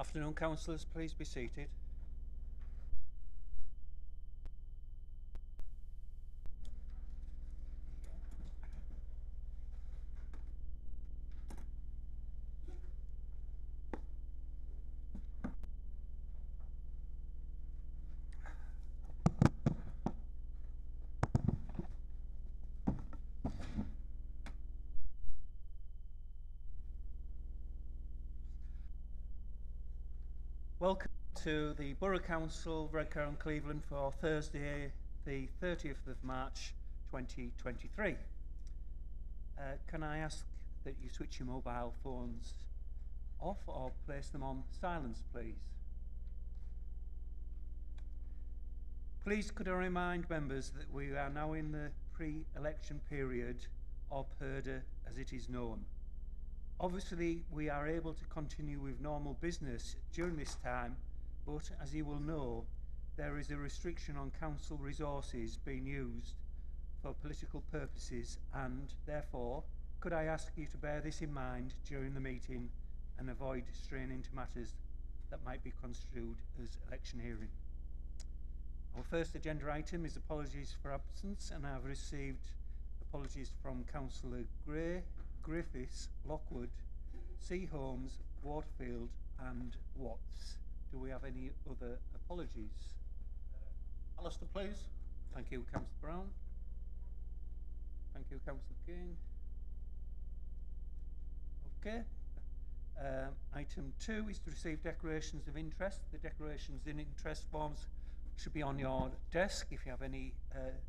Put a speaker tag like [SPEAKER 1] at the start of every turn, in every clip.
[SPEAKER 1] Afternoon, councillors, please be seated. Welcome to the Borough Council, Redcar and Cleveland for Thursday, the 30th of March 2023. Can I ask that you switch your mobile phones off or place them on silence, please? Please could I remind members that we are now in the pre-election period, or PERDA as it is known. Obviously, we are able to continue with normal business during this time, but as you will know, there is a restriction on council resources being used for political purposes, and therefore, could I ask you to bear this in mind during the meeting and avoid straying into matters that might be construed as election hearing. Our first agenda item is apologies for absence, and I have received apologies from Councillor Gray, Griffiths, Lockwood, Seaholmes, Waterfield and Watts. Do we have any other apologies?
[SPEAKER 2] Alistair, please.
[SPEAKER 1] Thank you, Councillor Brown. Thank you, Councillor King. Okay. Item 2 is to receive declarations of interest. The declarations in interest forms should be on your desk. If you have any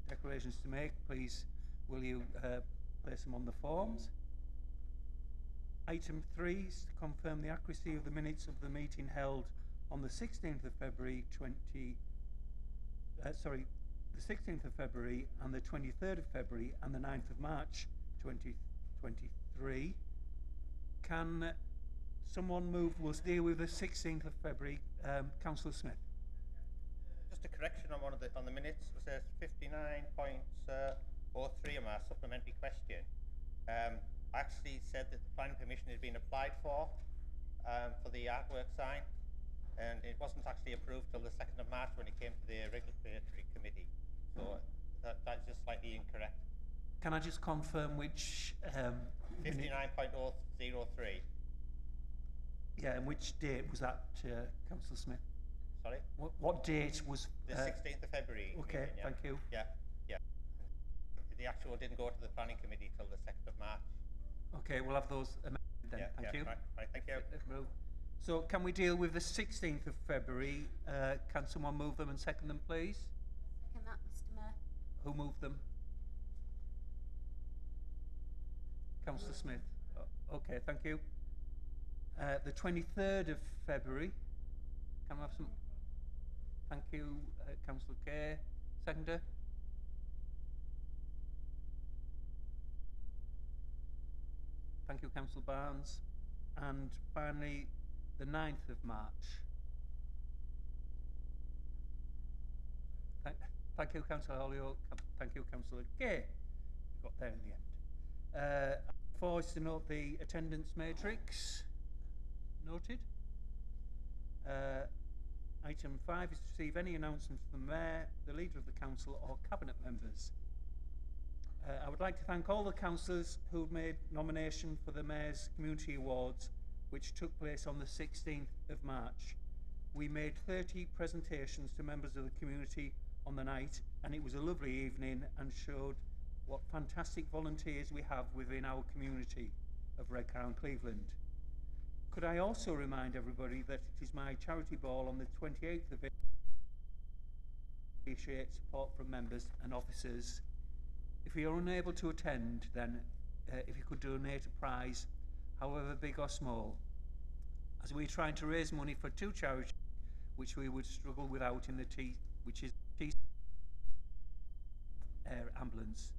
[SPEAKER 1] declarations to make, please will you place them on the forms. Item 3 is to confirm the accuracy of the minutes of the meeting held on the 16th of February the 16th of February and the 23rd of February and the 9th of March 2023. Can someone move? We'll deal with the 16th of February. Councillor Smith.
[SPEAKER 2] Just a correction on on the minutes. It says 59.03 on my supplementary question. I actually said that the planning permission had been applied for the artwork sign, and it wasn't actually approved till the 2nd of March when it came to the regulatory committee. So that's just slightly incorrect.
[SPEAKER 1] Can I just confirm which
[SPEAKER 2] 59.003.
[SPEAKER 1] Yeah, and which date was that, Councillor Smith?
[SPEAKER 2] Sorry?
[SPEAKER 1] What date was...
[SPEAKER 2] The 16th of February.
[SPEAKER 1] Okay,
[SPEAKER 2] meeting, yeah.
[SPEAKER 1] Thank you.
[SPEAKER 2] Yeah. The actual didn't go to the planning committee till the 2nd of March.
[SPEAKER 1] Okay, we'll have those amended then. Thank you.
[SPEAKER 2] Right, thank you.
[SPEAKER 1] So can we deal with the 16th of February? Can someone move them and second them, please?
[SPEAKER 3] Second that, Mr. Mayor.
[SPEAKER 1] Who moved them? Councillor Smith. Okay, thank you. The 23rd of February. Can we have some? Thank you, Councillor Kay. Seconder. Thank you, Councillor Barnes. And finally, the 9th of March. Thank you, Councillor Holyoke. Thank you, Councillor Kay. You got there in the end. 4 is to note the attendance matrix. Noted. Item 5 is to receive any announcements from the Mayor, the Leader of the Council or Cabinet members. I would like to thank all the councillors who made nomination for the Mayor's Community Awards, which took place on the 16th of March. We made 30 presentations to members of the community on the night, and it was a lovely evening and showed what fantastic volunteers we have within our community of Redcar and Cleveland. Could I also remind everybody that it is my charity ball on the 28th of April. Appreciate support from members and officers. If you are unable to attend, then if you could donate a prize, however big or small, as we're trying to raise money for 2 charities which we would struggle without in the which is air ambulance.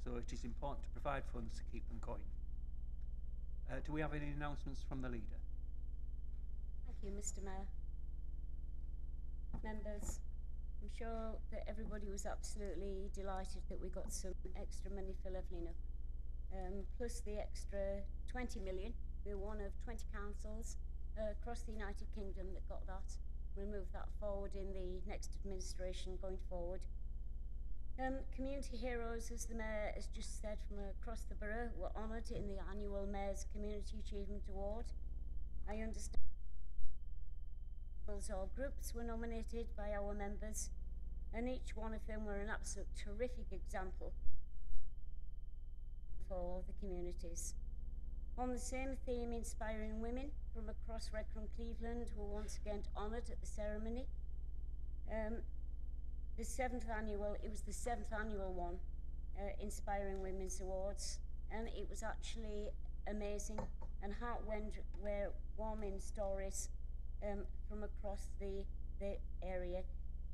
[SPEAKER 1] So it is important to provide funds to keep them going. Do we have any announcements from the leader?
[SPEAKER 3] Thank you, Mr. Mayor. Members, I'm sure that everybody was absolutely delighted that we got some extra money for levelling up, plus the extra 20 million. We're one of 20 councils across the United Kingdom that got that. We'll move that forward in the next administration going forward. Community heroes, as the Mayor has just said, from across the borough were honoured in the annual Mayor's Community Achievement Award. I understand or groups were nominated by our members, and each one of them were an absolute terrific example for the communities. On the same theme, inspiring women from across Redcar and Cleveland were once again honoured at the ceremony. It was the seventh annual one, Inspiring Women's Awards, and it was actually amazing and heart-warming stories from across the area.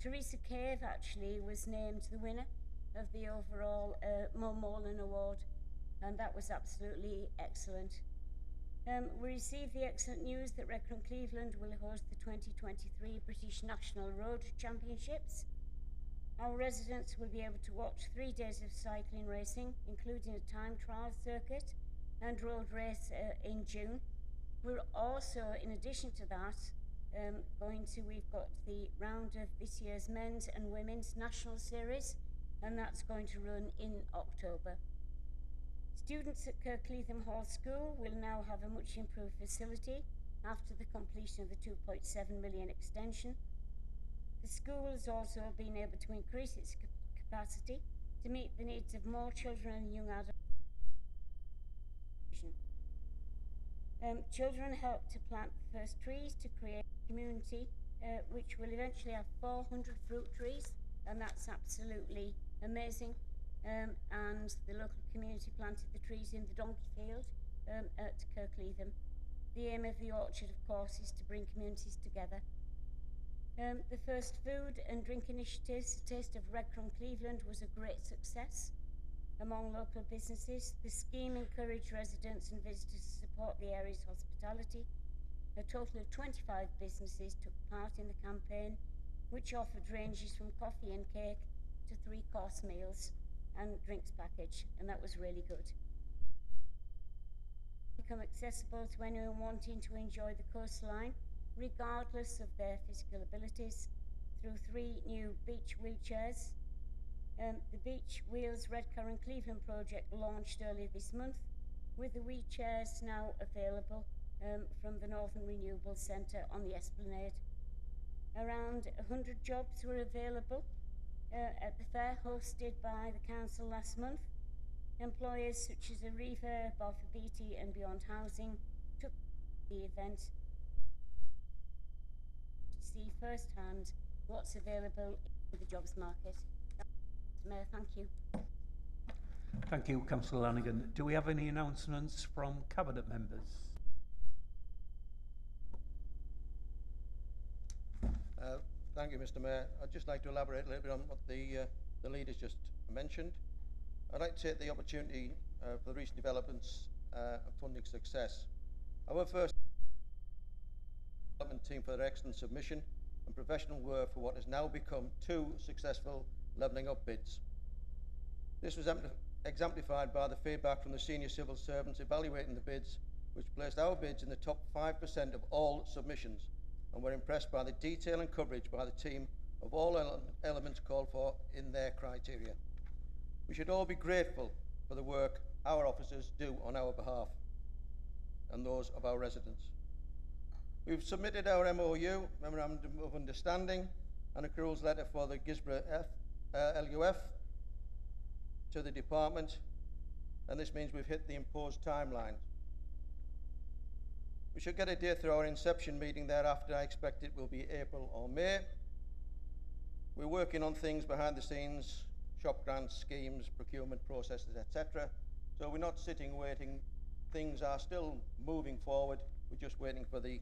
[SPEAKER 3] Teresa Cave actually was named the winner of the overall Mulholland Award, and that was absolutely excellent. We received the excellent news that Redcar and Cleveland will host the 2023 British National Road Championships. Our residents will be able to watch 3 days of cycling racing, including a time trial circuit and road race in June. We're also, in addition to that, we've got the round of this year's men's and women's national series, and that's going to run in October. Students at Kirkleatham Hall School will now have a much improved facility after the completion of the 2.7 million extension. The school has also been able to increase its capacity to meet the needs of more children and young adults. Children helped to plant the first trees to create a community which will eventually have 400 fruit trees, and that's absolutely amazing. And the local community planted the trees in the donkey field at Kirkleatham. The aim of the orchard, of course, is to bring communities together. The first food and drink initiatives, Taste of Redcar and Cleveland, was a great success among local businesses. The scheme encouraged residents and visitors to support the area's hospitality. A total of 25 businesses took part in the campaign, which offered ranges from coffee and cake to 3-course meals and drinks package, and that was really good. Become accessible to anyone wanting to enjoy the coastline, regardless of their physical abilities, through 3 new beach wheelchairs. The Beach Wheels Redcar and Cleveland project launched earlier this month, with the wheelchairs now available from the Northern Renewable Centre on the Esplanade. Around 100 jobs were available at the fair hosted by the council last month. Employers such as Arriva, Balfour Beatty and Beyond Housing took the event to see firsthand what's available in the jobs market. Mr. Mayor, thank you.
[SPEAKER 1] Thank you, Councillor Lanigan. Do we have any announcements from Cabinet members?
[SPEAKER 4] Thank you, Mr. Mayor. I'd just like to elaborate a little bit on what the leaders just mentioned. I'd like to take the opportunity for the recent developments of funding success. Our first development team for their excellent submission and professional work for what has now become 2 successful levelling up bids. This was exemplified by the feedback from the senior civil servants evaluating the bids, which placed our bids in the top 5% of all submissions, and were impressed by the detail and coverage by the team of all elements called for in their criteria. We should all be grateful for the work our officers do on our behalf and those of our residents. We've submitted our MOU, Memorandum of Understanding, and accruals letter for the Gisborough LUF to the department, and this means we've hit the imposed timeline. We should get a date through our inception meeting thereafter. I expect it will be April or May. We're working on things behind the scenes, shop grants, schemes, procurement processes, etc. So we're not sitting waiting. Things are still moving forward. We're just waiting for the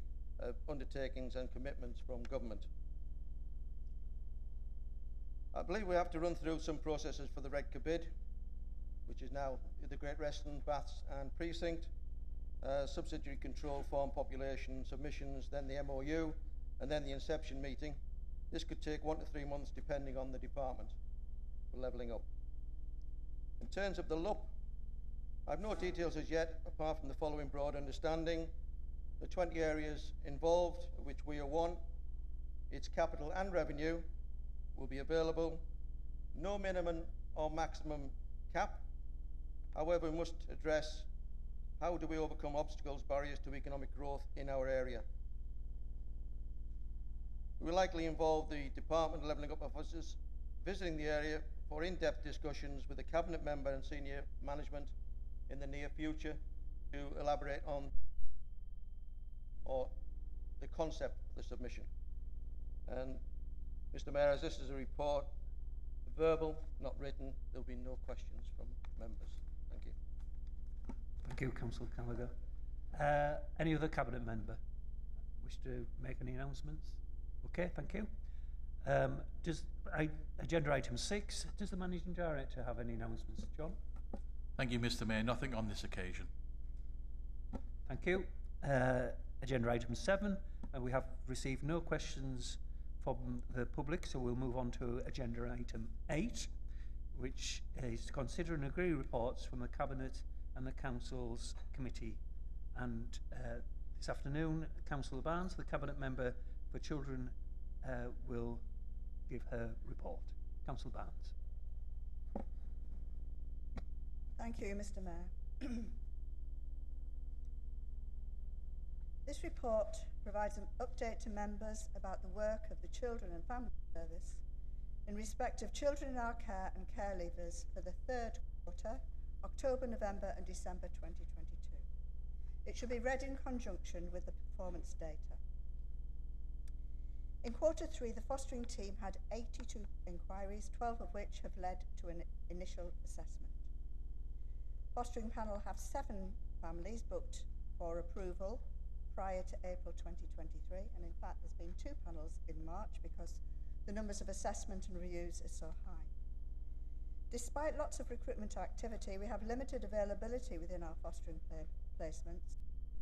[SPEAKER 4] undertakings and commitments from government. I believe we have to run through some processes for the Redcar bid, which is now the Great Western, Baths and Precinct. Subsidiary control, form population, submissions, then the MOU, and then the inception meeting. This could take 1 to 3 months depending on the department for levelling up. In terms of the LUP, I have no details as yet apart from the following broad understanding. The 20 areas involved, of which we are one, its capital and revenue will be available. No minimum or maximum cap. However, we must address how do we overcome obstacles, barriers to economic growth in our area. We will likely involve the Department Levelling Up officers visiting the area for in-depth discussions with the Cabinet member and senior management in the near future to elaborate on the concept of the submission. And Mr. Mayor, as this is a report, verbal, not written, there will be no questions from members. Thank you.
[SPEAKER 1] Thank you, Councillor Gallagher. Any other Cabinet member wish to make any announcements? Okay, thank you. Agenda item 6, does the Managing Director have any announcements? John?
[SPEAKER 5] Thank you, Mr. Mayor. Nothing on this occasion.
[SPEAKER 1] Thank you. Agenda item 7, we have received no questions from the public, so we'll move on to agenda item 8, which is to consider and agree reports from the Cabinet and the Council's committee. And this afternoon, Councillor Barnes, the Cabinet member for Children, will give her report. Councillor Barnes.
[SPEAKER 6] Thank you, Mr. Mayor. This report provides an update to members about the work of the Children and Family Service in respect of children in our care and care leavers for the third quarter, October, November and December 2022. It should be read in conjunction with the performance data. In quarter 3, the fostering team had 82 inquiries, 12 of which have led to an initial assessment. Fostering panel have 7 families booked for approval prior to April 2023, and in fact there's been 2 panels in March because the numbers of assessment and reviews are so high. Despite lots of recruitment activity, we have limited availability within our fostering placements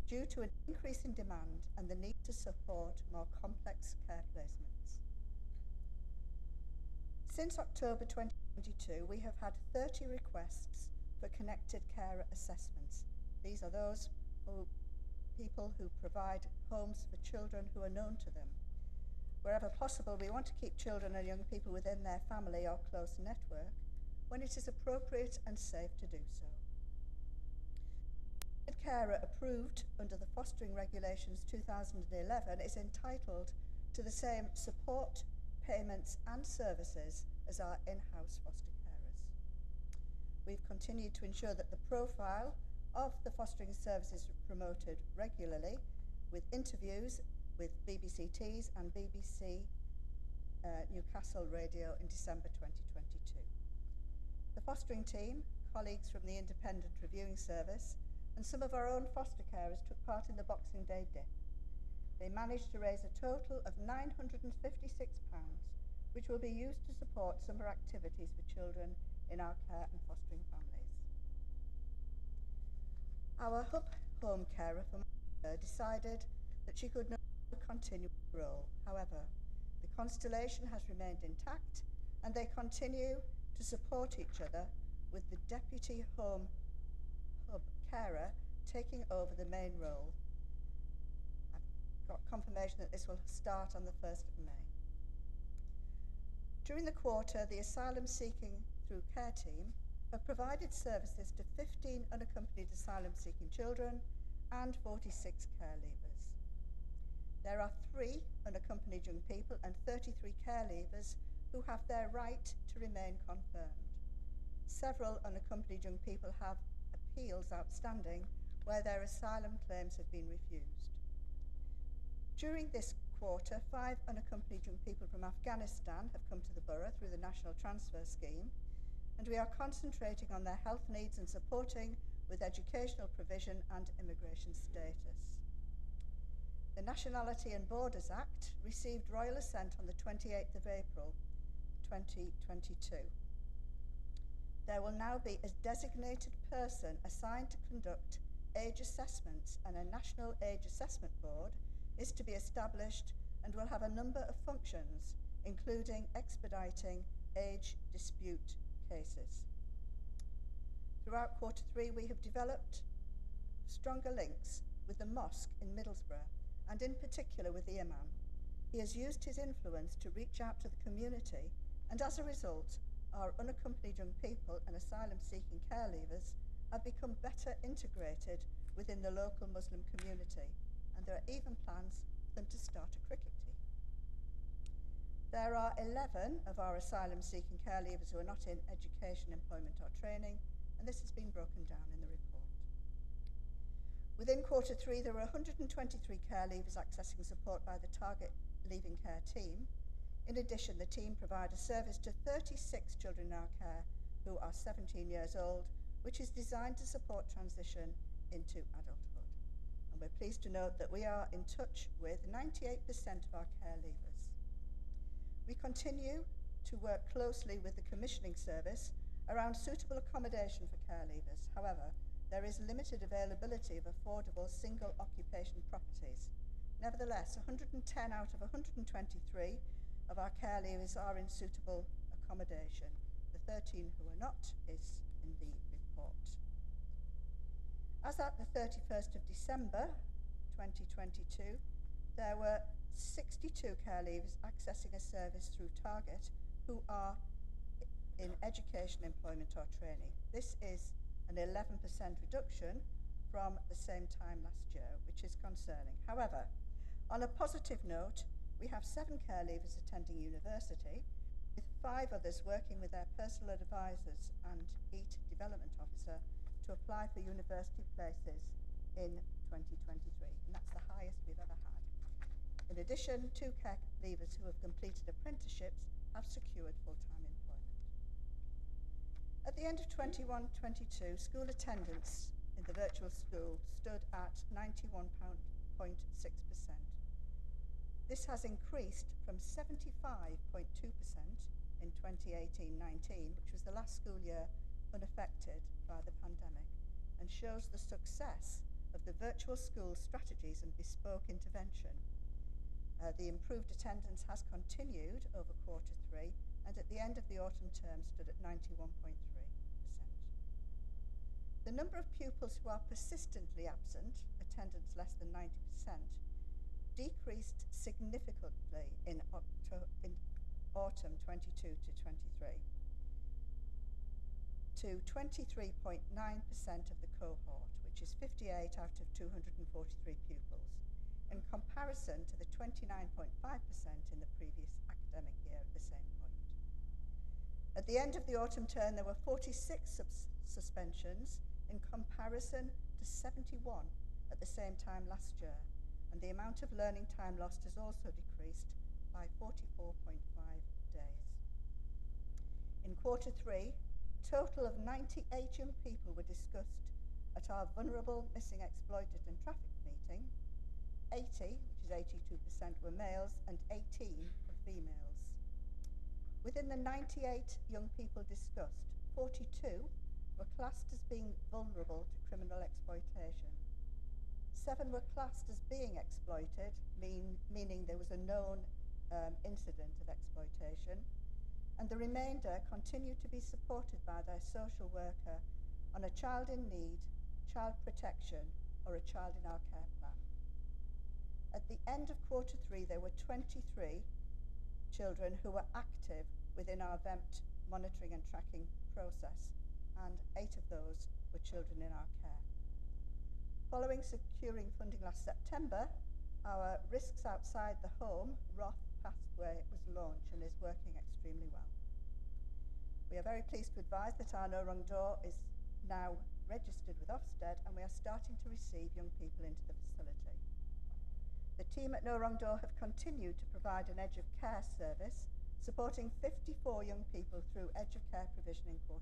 [SPEAKER 6] due to an increase in demand and the need to support more complex care placements. Since October 2022, we have had 30 requests for connected carer assessments. These are those people who provide homes for children who are known to them. Wherever possible, we want to keep children and young people within their family or close network when it is appropriate and safe to do so. A carer approved under the Fostering Regulations 2011 is entitled to the same support, payments and services as our in-house foster carers. We've continued to ensure that the profile of the fostering services promoted regularly with interviews with BBC Tees and BBC Newcastle Radio in December 2022. The fostering team, colleagues from the Independent Reviewing Service and some of our own foster carers took part in the Boxing Day dip. They managed to raise a total of £956, which will be used to support summer activities for children in our care and fostering families. Our hub home carer for Manchester decided that she could no longer continue the role. However, the constellation has remained intact and they continue to support each other with the deputy home hub carer taking over the main role. I've got confirmation that this will start on the 1st of May. During the quarter, the asylum seeking through care team have provided services to 15 unaccompanied asylum-seeking children and 46 care leavers. There are 3 unaccompanied young people and 33 care leavers who have their right to remain confirmed. Several unaccompanied young people have appeals outstanding where their asylum claims have been refused. During this quarter, 5 unaccompanied young people from Afghanistan have come to the Borough through the National Transfer Scheme, and we are concentrating on their health needs and supporting with educational provision and immigration status. The Nationality and Borders Act received royal assent on the 28th of April 2022. There will now be a designated person assigned to conduct age assessments, and a National Age Assessment Board is to be established and will have a number of functions, including expediting age dispute cases. Throughout quarter 3, we have developed stronger links with the mosque in Middlesbrough, and in particular with the imam. He has used his influence to reach out to the community, and as a result, our unaccompanied young people and asylum-seeking care leavers have become better integrated within the local Muslim community, and there are even plans for them to start a cricket team. There are 11 of our asylum-seeking care leavers who are not in education, employment or training, and this has been broken down in the report. Within Q3, there were 123 care leavers accessing support by the Target Leaving Care team. In addition, the team provide a service to 36 children in our care who are 17 years old, which is designed to support transition into adulthood. And we're pleased to note that we are in touch with 98% of our care leavers. We continue to work closely with the commissioning service around suitable accommodation for care leavers. However, there is limited availability of affordable single occupation properties. Nevertheless, 110 out of 123 of our care leavers are in suitable accommodation. The 13 who are not is in the report. As at the 31st of December 2022, there were 62 care leavers accessing a service through Target who are in education, employment or training. This is an 11% reduction from the same time last year, which is concerning. However, on a positive note, we have 7 care leavers attending university, with 5 others working with their personal advisors and EAT development officer to apply for university places in 2023, and that's the highest we've ever had. In addition, 2 care leavers who have completed apprenticeships have secured full-time employment. At the end of 21-22, school attendance in the virtual school stood at 91.6%. This has increased from 75.2% in 2018-19, which was the last school year unaffected by the pandemic, and shows the success of the virtual school strategies and bespoke intervention. The improved attendance has continued over Q3, and at the end of the autumn term stood at 91.3%. The number of pupils who are persistently absent, attendance less than 90%, decreased significantly in autumn 22 to 23 to 23.9% of the cohort, which is 58 out of 243 pupils, in comparison to the 29.5% in the previous academic year at the same point. At the end of the autumn term, there were 46 suspensions in comparison to 71 at the same time last year, and the amount of learning time lost has also decreased by 44.5 days. In Q3, a total of 98 young people were discussed at our vulnerable, missing, exploited and trafficked meeting. 80, which is 82%, were males and 18 were females. Within the 98 young people discussed, 42 were classed as being vulnerable to criminal exploitation. 7 were classed as being exploited, meaning there was a known incident of exploitation, and the remainder continued to be supported by their social worker on a child in need, child protection, or a child in our care plan. At the end of Q3, there were 23 children who were active within our VEMT monitoring and tracking process, and 8 of those were children in our care. Following securing funding last September, our Risks Outside the Home ROTH pathway was launched and is working extremely well. We are very pleased to advise that our No Wrong Door is now registered with Ofsted, and we are starting to receive young people into the facility. The team at No Wrong Door have continued to provide an Edge of Care service, supporting 54 young people through Edge of Care provision in Q3.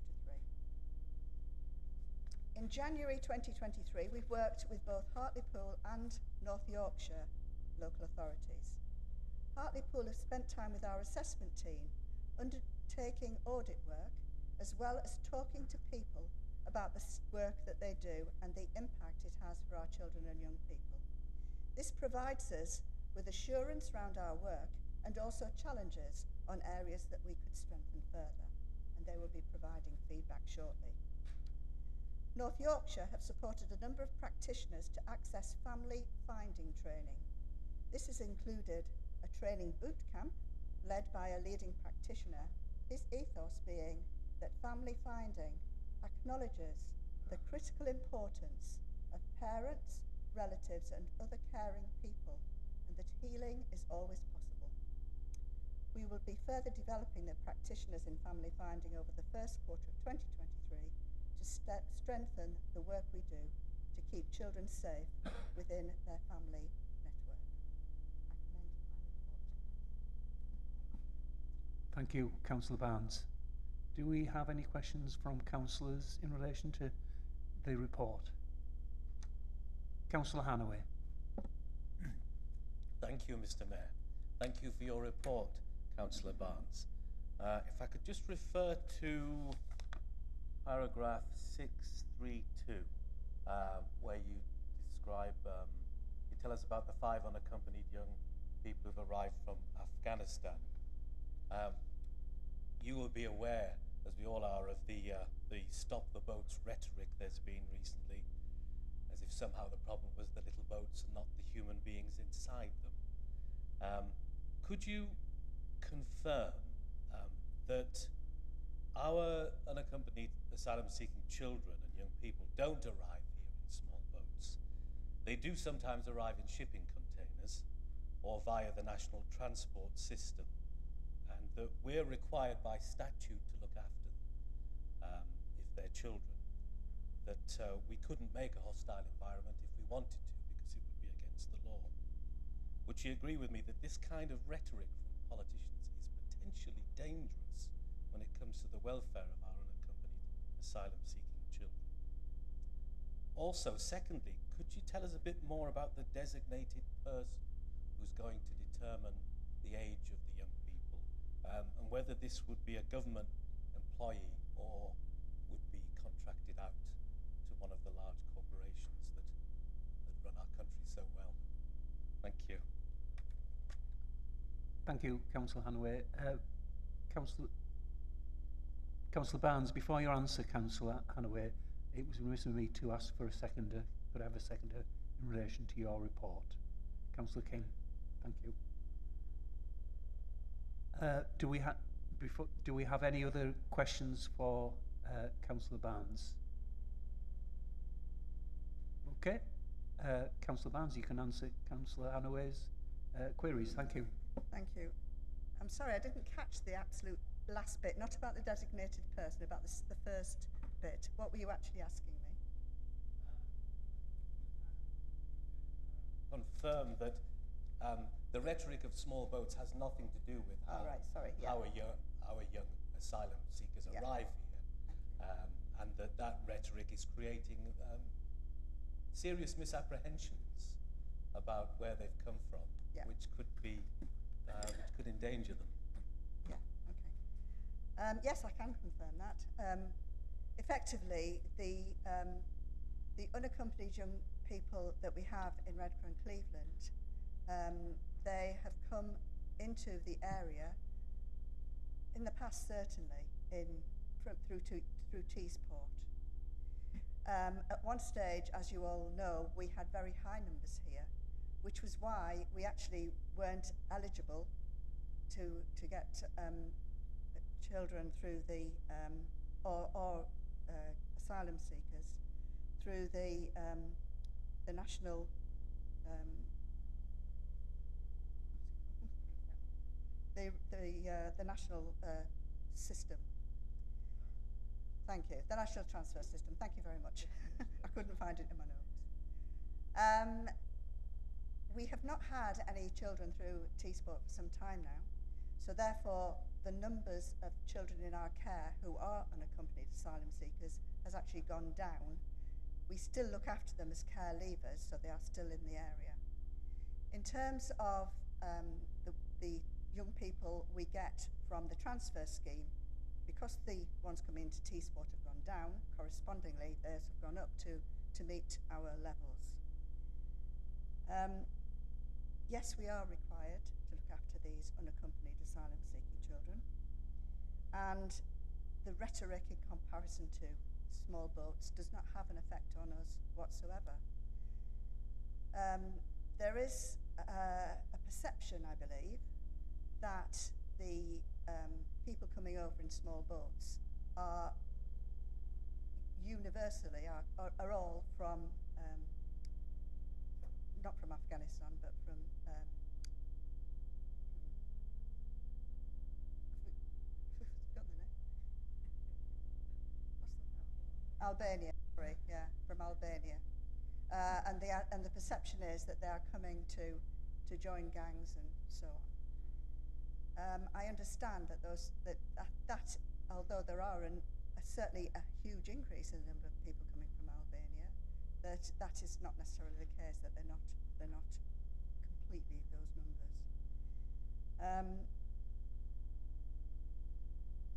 [SPEAKER 6] In January 2023, we've worked with both Hartlepool and North Yorkshire local authorities. Hartlepool have spent time with our assessment team, undertaking audit work, as well as talking to people about the work that they do and the impact it has for our children and young people. This provides us with assurance around our work and also challenges on areas that we could strengthen further, and they will be providing feedback shortly. North Yorkshire have supported a number of practitioners to access family finding training. This has included a training boot camp led by a leading practitioner, his ethos being that family finding acknowledges the critical importance of parents, relatives and other caring people, and that healing is always possible. We will be further developing the practitioners in family finding over the first quarter of 2023 to strengthen the work we do to keep children safe within their family network. I commend my report.
[SPEAKER 1] Thank you, Councillor Barnes. Do we have any questions from councillors in relation to the report? Councillor Hannaway.
[SPEAKER 7] Thank you, Mr. Mayor. Thank you for your report, Councillor Barnes. If I could just refer to paragraph 632, where you describe, you tell us about the 5 unaccompanied young people who've arrived from Afghanistan. You will be aware, as we all are, of the stop the boats rhetoric there's been recently, as if somehow the problem was the little boats and not the human beings inside them. Could you confirm that our unaccompanied asylum-seeking children and young people don't arrive here in small boats? They do sometimes arrive in shipping containers or via the national transport system, and that we're required by statute to look after them if they're children, that we couldn't make a hostile environment if we wanted to because it would be against the law. Would you agree with me that this kind of rhetoric from politicians is potentially dangerous when it comes to the welfare of our unaccompanied asylum-seeking children? Also, secondly, could you tell us a bit more about the designated person who's going to determine the age of the young people, and whether this would be a government employee or would be contracted out to one of the large corporations that run our country so well? Thank you.
[SPEAKER 1] Thank you, Councillor Hannaway. Councillor Barnes, before you answer, Councillor Hannaway, it was remiss of me to ask for a seconder. Could I have a seconder in relation to your report? Councillor King, thank you. Do we have any other questions for Councillor Barnes? Okay, Councillor Barnes, you can answer Councillor Hannaway's queries. Thank you.
[SPEAKER 6] Thank you. I'm sorry, I didn't catch the absolute last bit, not about the designated person, about the first bit. What were you actually asking me?
[SPEAKER 7] Confirm that the rhetoric of small boats has nothing to do with how, our young asylum seekers arrive here, and that rhetoric is creating serious misapprehensions about where they've come from, which could endanger them.
[SPEAKER 6] Yes, I can confirm that. Effectively, the unaccompanied young people that we have in Redcar and Cleveland, they have come into the area in the past, certainly, through Teesport. At one stage, as you all know, we had very high numbers here, which was why we actually weren't eligible to get children through the or asylum seekers through the national the national system. Thank you. The national transfer system. Thank you very much. I couldn't find it in my notes. We have not had any children through Teesport for some time now, so therefore the numbers of children in our care who are unaccompanied asylum seekers has actually gone down. We still look after them as care leavers, so they are still in the area. In terms of the young people we get from the transfer scheme, because the ones coming into Teesport have gone down, correspondingly theirs have gone up to meet our levels. Yes, we are required to look after these unaccompanied asylum-seeking children, and the rhetoric in comparison to small boats does not have an effect on us whatsoever. There is a perception, I believe, that the people coming over in small boats are universally are all from not from Afghanistan, but from Albania. Sorry, yeah, from Albania, and the perception is that they are coming to join gangs and so on. I understand that that although there are certainly a huge increase in the number of people coming from Albania, that is not necessarily the case. That they're not completely those numbers.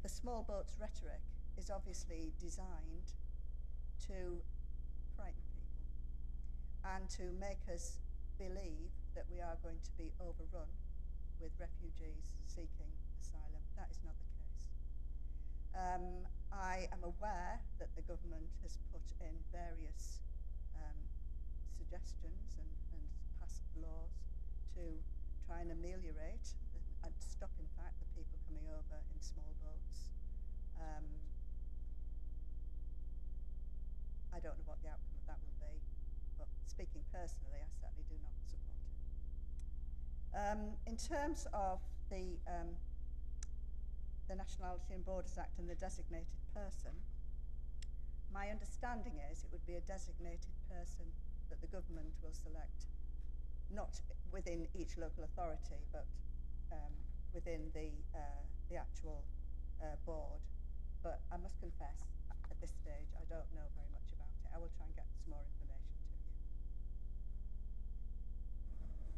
[SPEAKER 6] The small boats rhetoric is obviously designed to frighten people and to make us believe that we are going to be overrun with refugees seeking asylum. That is not the case. I am aware that the government has put in various suggestions and passed laws to try and ameliorate and stop, in fact, the people coming over in small boats. I don't know what the outcome of that will be, but speaking personally, I certainly do not support it. In terms of the Nationality and Borders Act and the designated person, my understanding is it would be a designated person that the government will select, not within each local authority, but within the actual board. But I must confess, at this stage, I don't know very much about it. I will try and get some more information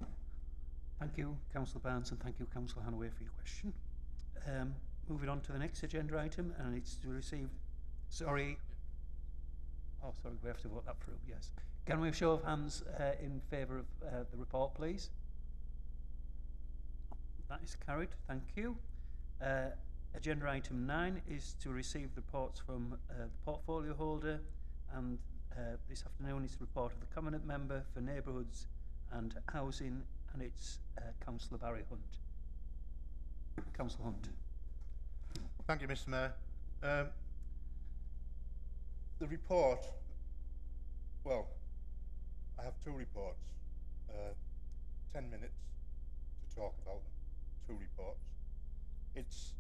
[SPEAKER 6] to you.
[SPEAKER 1] Thank you, Councillor Barnes, and thank you, Councillor Hanaway, for your question. Moving on to the next agenda item, and it's to receive... Sorry. Oh, sorry, we have to vote that through, yes. Can we have a show of hands in favour of the report, please? That is carried, thank you. Agenda item 9 is to receive the reports from the portfolio holder, and this afternoon is the report of the Covenant Member for Neighbourhoods and Housing, and it's Councillor Barry Hunt. Councillor Hunt.
[SPEAKER 8] Thank you, Mr. Mayor. The report, well, I have two reports, 10 minutes to talk about them, two reports. It's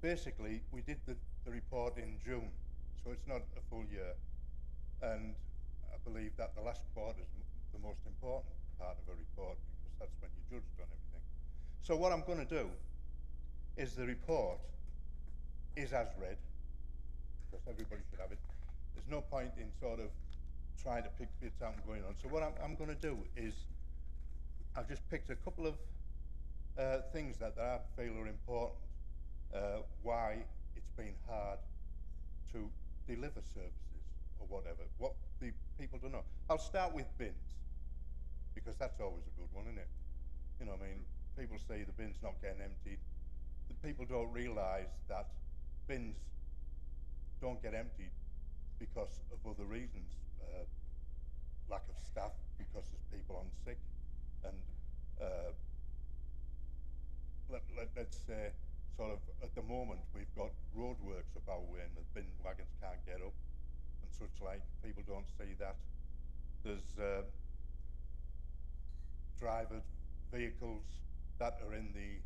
[SPEAKER 8] basically, we did the report in June, so it's not a full year, and I believe that the last quarter is the most important part of a report, because that's when you judged on everything. So what I'm going to do is the report is as read, because everybody should have it. There's no point in sort of trying to pick bits out and going on. So what I'm going to do is, I've just picked a couple of things that I feel are important, why it's been hard to deliver services or whatever, what the people don't know. I'll start with bins, because that's always a good one, isn't it? You know, I mean, people say the bin's not getting emptied. The people don't realise that bins don't get emptied because of other reasons, lack of staff, because there's people on sick, and let's say sort of at the moment we've got roadworks up our way and the bin wagons can't get up and such like. People don't see that. There's drivered vehicles that are in the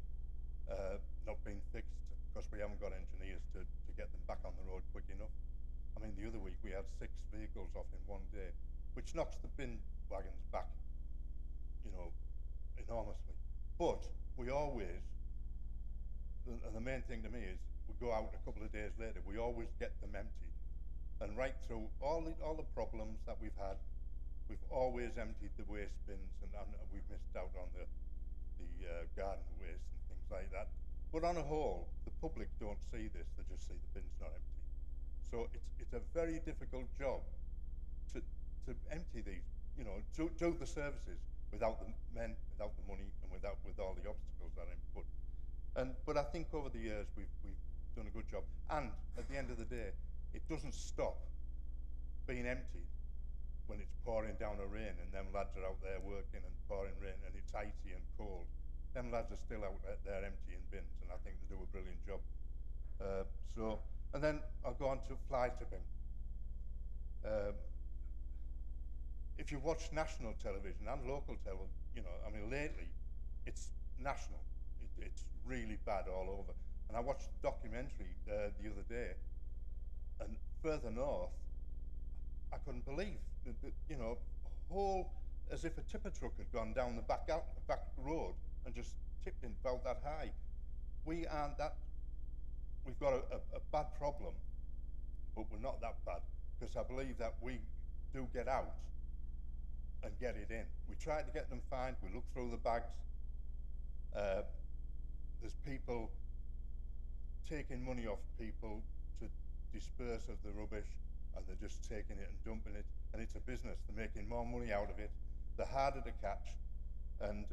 [SPEAKER 8] not being fixed because we haven't got engineers to get them back on the road quick enough. I mean, the other week we had 6 vehicles off in one day, which knocks the bin wagons back, you know, enormously. But we always, and the main thing to me is, we go out a couple of days later, we always get them emptied. And right through all the problems that we've had, we've always emptied the waste bins, and we've missed out on the garden waste and things like that. But on a whole, the public don't see this, they just see the bins not empty. So it's a very difficult job to empty these, you know, to do the services without the men, without the money, and with all the obstacles that are input. But I think over the years we've done a good job. And at the end of the day, it doesn't stop being emptied when it's pouring down a rain and them lads are out there working and pouring rain and it's icy and cold. Them lads are still out there emptying bins, and I think they do a brilliant job. And then I'll go on to fly tipping. If you watch national television and local television, you know, I mean, lately it's national. It's really bad all over. And I watched a documentary the other day, and further north, I couldn't believe that, you know, whole, as if a tipper truck had gone down the back road and just tipped in about that high. We aren't that, we've got a bad problem, but we're not that bad, because I believe that we do get out and get it in. We try to get them fined, we look through the bags. There's people taking money off people to disperse of the rubbish, and they're just taking it and dumping it, and it's a business. They're making more money out of it. They're harder to catch, and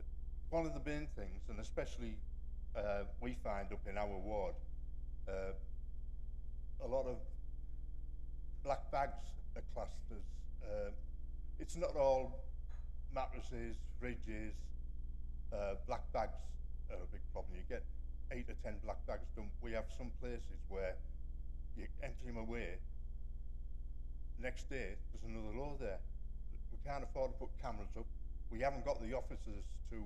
[SPEAKER 8] one of the main things, and especially we find up in our ward, a lot of black bags are classed as, it's not all mattresses, fridges, black bags are a big problem. You get 8 or 10 black bags dumped. We have some places where you empty them away, next day there's another load there. We can't afford to put cameras up. We haven't got the officers to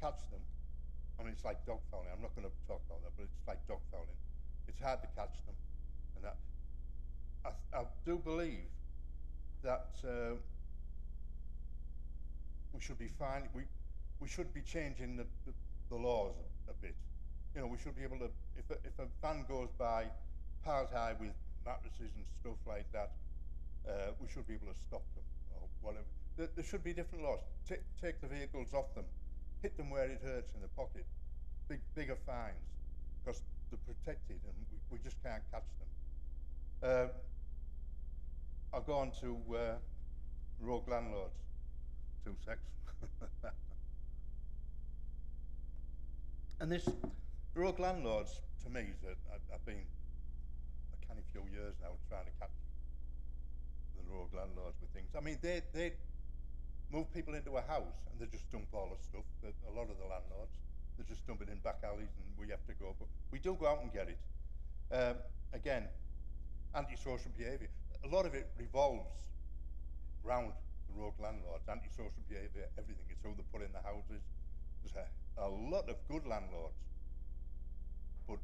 [SPEAKER 8] catch them. I mean, it's like dog fouling. I'm not going to talk about that, but it's like dog fouling. It's hard to catch them, and that I do believe that we should be fine. We should be changing the laws a bit. You know, we should be able to, if a van goes by piled high with mattresses and stuff like that, we should be able to stop them or whatever. There should be different laws. Take the vehicles off them, hit them where it hurts in the pocket, bigger fines, because they're protected and we just can't catch them. I'll go on to rogue landlords. 2 secs. And this rogue landlords, to me, I've been a canny few years now trying to catch the rogue landlords with things. I mean, they move people into a house and they just dump all the stuff. A lot of the landlords, they just dump it in back alleys and we have to go. But we do go out and get it. Again, antisocial behaviour. A lot of it revolves round the rogue landlords, antisocial behaviour, everything. It's who they put in the houses. There's a lot of good landlords, but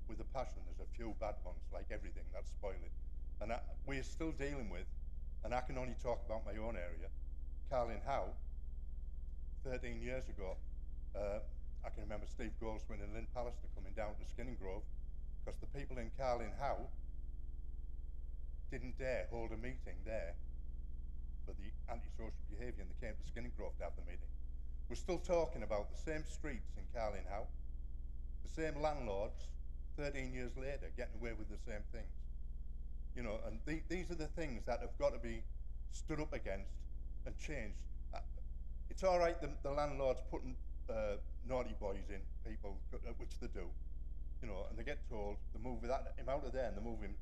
[SPEAKER 8] with a passion, there's a few bad ones, like everything, that spoil it. And we're still dealing with, and I can only talk about my own area, Carlin Howe. 13 years ago, I can remember Steve Goldswin and Lynn Pallister coming down to Skinning Grove, because the people in Carlin Howe didn't dare hold a meeting there for the antisocial behaviour, and they came to Skinning Grove to have the meeting. We're still talking about the same streets in Carlin Howe, the same landlords 13 years later getting away with the same things. You know, and these are the things that have got to be stood up against and changed. It's all right, the landlords putting naughty boys in, people, which they do, you know, and they get told to move him out of there and they move him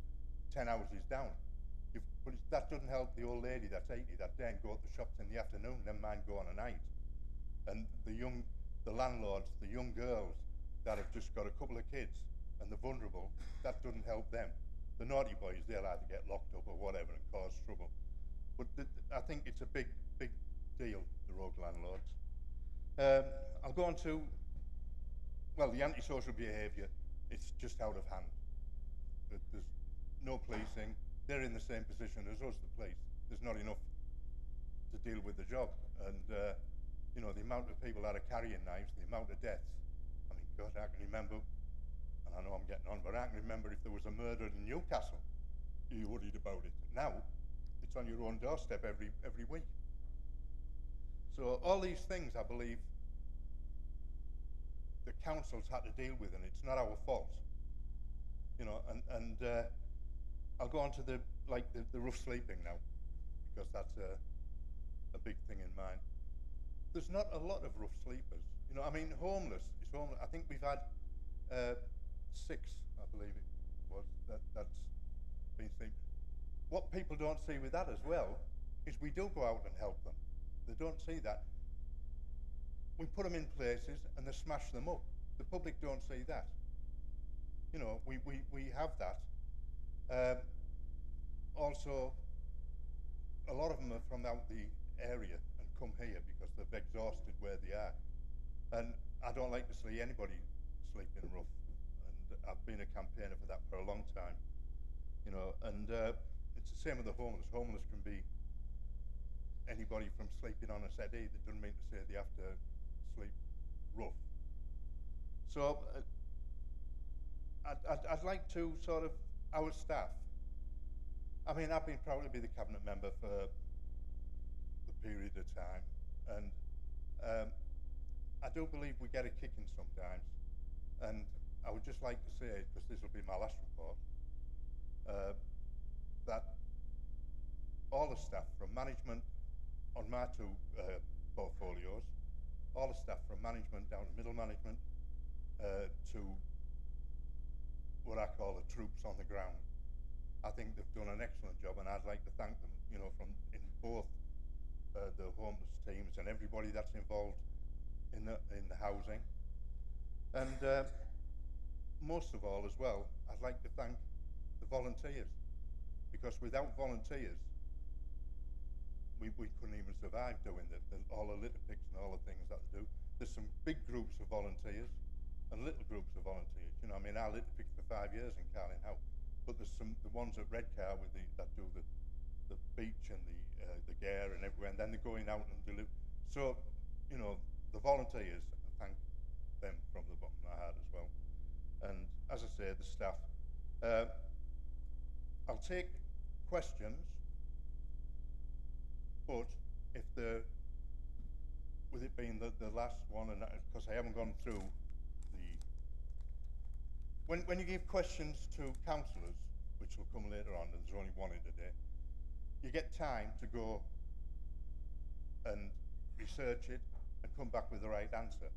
[SPEAKER 8] 10 houses down. But that doesn't help the old lady that's 80 that then go to the shops in the afternoon, then mind go on a night. And the landlords, the young girls that have just got a couple of kids and the vulnerable, that doesn't help them. The naughty boys, they'll either get locked up or whatever and cause trouble. But I think it's a big deal, the rogue landlords. I'll go on to, well, the antisocial behaviour, it's just out of hand. There's no policing. They're in the same position as us, the police. There's not enough to deal with the job. And you know, the amount of people that are carrying knives, the amount of deaths. I mean, God, I can remember, and I know I'm getting on, but I can remember if there was a murder in Newcastle, you worried about it. Now, it's on your own doorstep every week. So all these things, I believe, the councils had to deal with, and it's not our fault. You know, and I'll go on to the rough sleeping now, because that's a big thing in mine. There's not a lot of rough sleepers. You know, I mean, homeless is homeless. I think we've had 6, I believe it was, what people don't see with that as well is we do go out and help them. They don't see that. We put them in places and they smash them up. The public don't see that. You know, we have that. Also, a lot of them are from out the area and come here because they've exhausted where they are. And I don't like to see anybody sleeping rough. And I've been a campaigner for that for a long time. You know, and it's the same with the homeless. Homeless can be anybody from sleeping on a settee. That doesn't mean to say they have to sleep rough. So I'd like to sort of, our staff, I mean, I've been proud to be the cabinet member for the period of time, and I do believe we get a kicking sometimes, and I would just like to say, because this will be my last report, that all the staff from management on my two portfolios, all the staff from management down to middle management to what I call the troops on the ground, I think they've done an excellent job, and I'd like to thank them, you know, from in both the homeless teams and everybody that's involved in the housing. And most of all as well, I'd like to thank the volunteers, because without volunteers, we couldn't even survive doing all the litter picks and all the things that they do. There's some big groups of volunteers and little groups of volunteers. You know, I mean, I litter picked for 5 years in Carling House, but there's the ones at Redcar with that do the beach and the gear and everywhere, and then they're going out and deliver. So, you know, the volunteers, I thank them from the bottom of my heart as well. And as I say, the staff. I'll take questions, but if with it being the last one, and because I haven't gone through when you give questions to councillors, which will come later on, and there's only one in today, you get time to go and research it and come back with the right answer.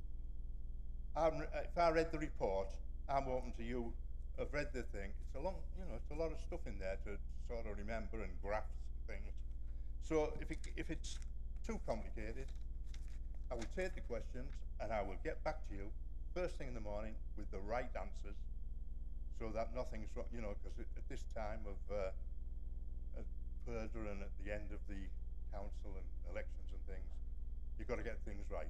[SPEAKER 8] If I read the report, I'm open to you. I've read the thing. It's a long, you know, it's a lot of stuff in there to sort of remember, and graphs and things. So if it's too complicated, I will take the questions and I will get back to you first thing in the morning with the right answers, so that nothing's wrong, you know, because at this time of further and at the end of the council and elections and things, you've got to get things right.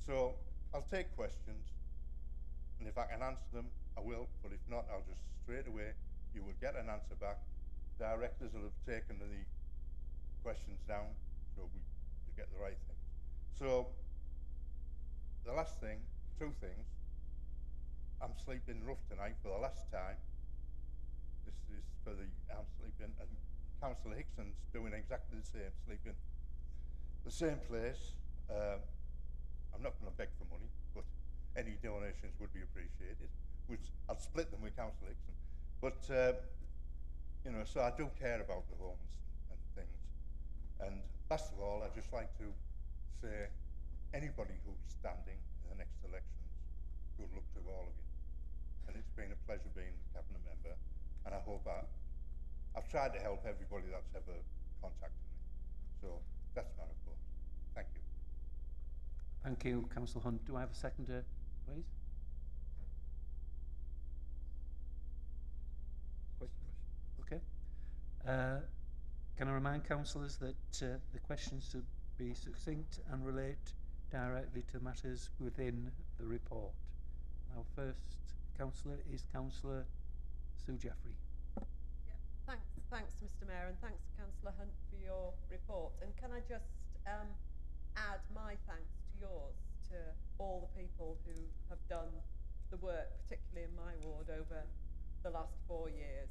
[SPEAKER 8] So I'll take questions, and if I can answer them, I will, but if not, I'll just straight away, you will get an answer back. Directors will have taken the questions down, so you get the right things. So the last thing, two things. I'm sleeping rough tonight for the last time. This is for I'm sleeping, and Councillor Hickson's doing exactly the same, sleeping the same place. I'm not going to beg for money, but any donations would be appreciated. I'll split them with Councillor Hickson. But, you know, so I do care about the homes and things. And last of all, I'd just like to say, anybody who's standing in the next elections, good luck to all of you. And it's been a pleasure being a cabinet member, and I hope I've tried to help everybody that's ever contacted me. So that's my report. Thank you.
[SPEAKER 1] Thank you, Councillor Hunt. Do I have a seconder, please? Okay. Can I remind councillors that the questions should be succinct and relate directly to matters within the report. Our first councillor is Councillor Sue Jeffrey.
[SPEAKER 9] Yeah, thanks, Mr. Mayor, and thanks, Councillor Hunt, for your report. And can I just add my thanks to yours, to all the people who have done the work, particularly in my ward, over the last 4 years.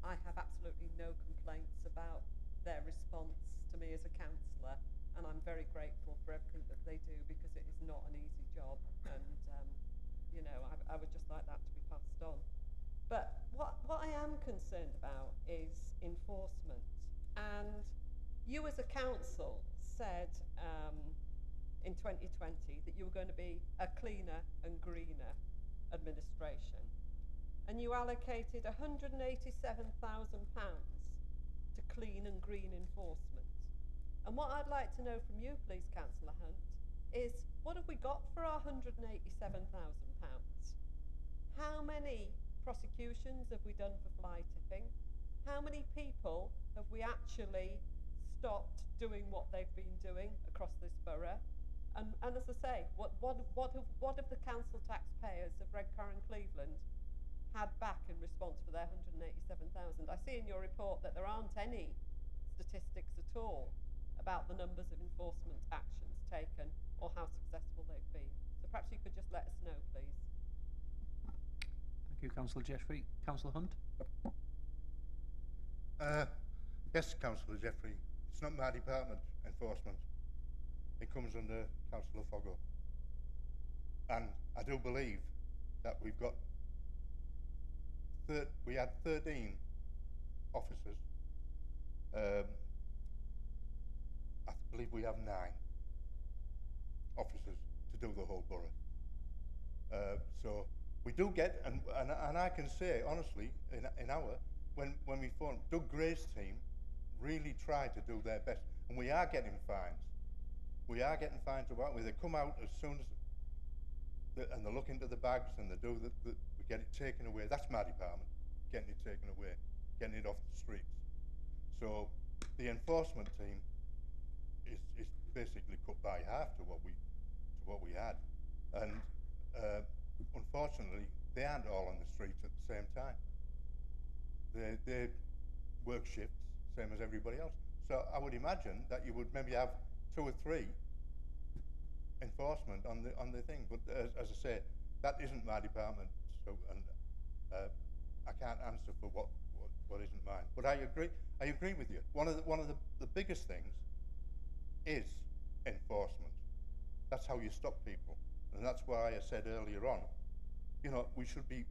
[SPEAKER 9] I have absolutely no complaints about their response to me as a councillor, and I'm very grateful for everything that they do, because it is not an easy job, and you know, I would just like that to be passed on. But what I am concerned about is enforcement, and you as a council said in 2020 that you were going to be a cleaner and greener administration, and you allocated £187,000 to clean and green enforcement. And what I'd like to know from you, please, Councillor Hunt, is what have we got for our £187,000? How many prosecutions have we done for fly tipping? How many people have we actually stopped doing what they've been doing across this borough? And as I say, what have the council taxpayers of Redcar and Cleveland had back in response for their 187,000? I see in your report that there aren't any statistics at all about the numbers of enforcement actions taken or how successful they've been. So perhaps you could just let us know, please.
[SPEAKER 1] Thank you, Councillor Jeffrey. Councillor Hunt?
[SPEAKER 8] Yes, Councillor Jeffrey. It's not my department, enforcement. It comes under Councillor Foggo. And I do believe that we've got we had 13 officers. I believe we have 9 officers to do the whole borough. So we do get, and I can say honestly, in our when we formed, Doug Gray's team really tried to do their best, and we are getting fines. We are getting fines about where they come out as soon as, and they look into the bags and they do we get it taken away. That's my department, getting it taken away, getting it off the streets. So the enforcement team is basically cut by half to what we had, and unfortunately they aren't all on the streets at the same time. They work shifts, same as everybody else. So I would imagine that you would maybe have 2 or 3 enforcement on the thing. But as I say, that isn't my department. So I can't answer for what isn't mine. But I agree with you. One of the biggest things is enforcement. That's how you stop people, and that's why I said earlier on, you know, we should be.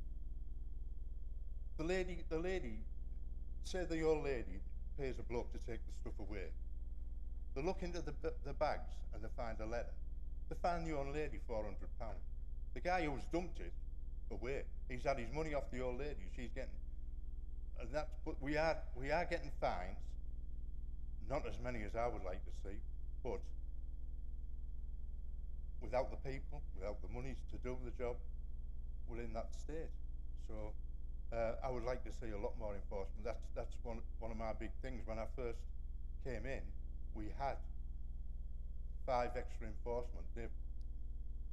[SPEAKER 8] The lady, say the old lady pays a bloke to take the stuff away. They look into the bags and they find a letter. They find the old lady £400. The guy who's dumped it away, he's had his money off the old lady. She's getting, and that's. But we are getting fines. Not as many as I would like to see, but without the people, without the monies to do the job, we're in that state. So I would like to see a lot more enforcement. That's one of my big things. When I first came in, we had 5 extra enforcement.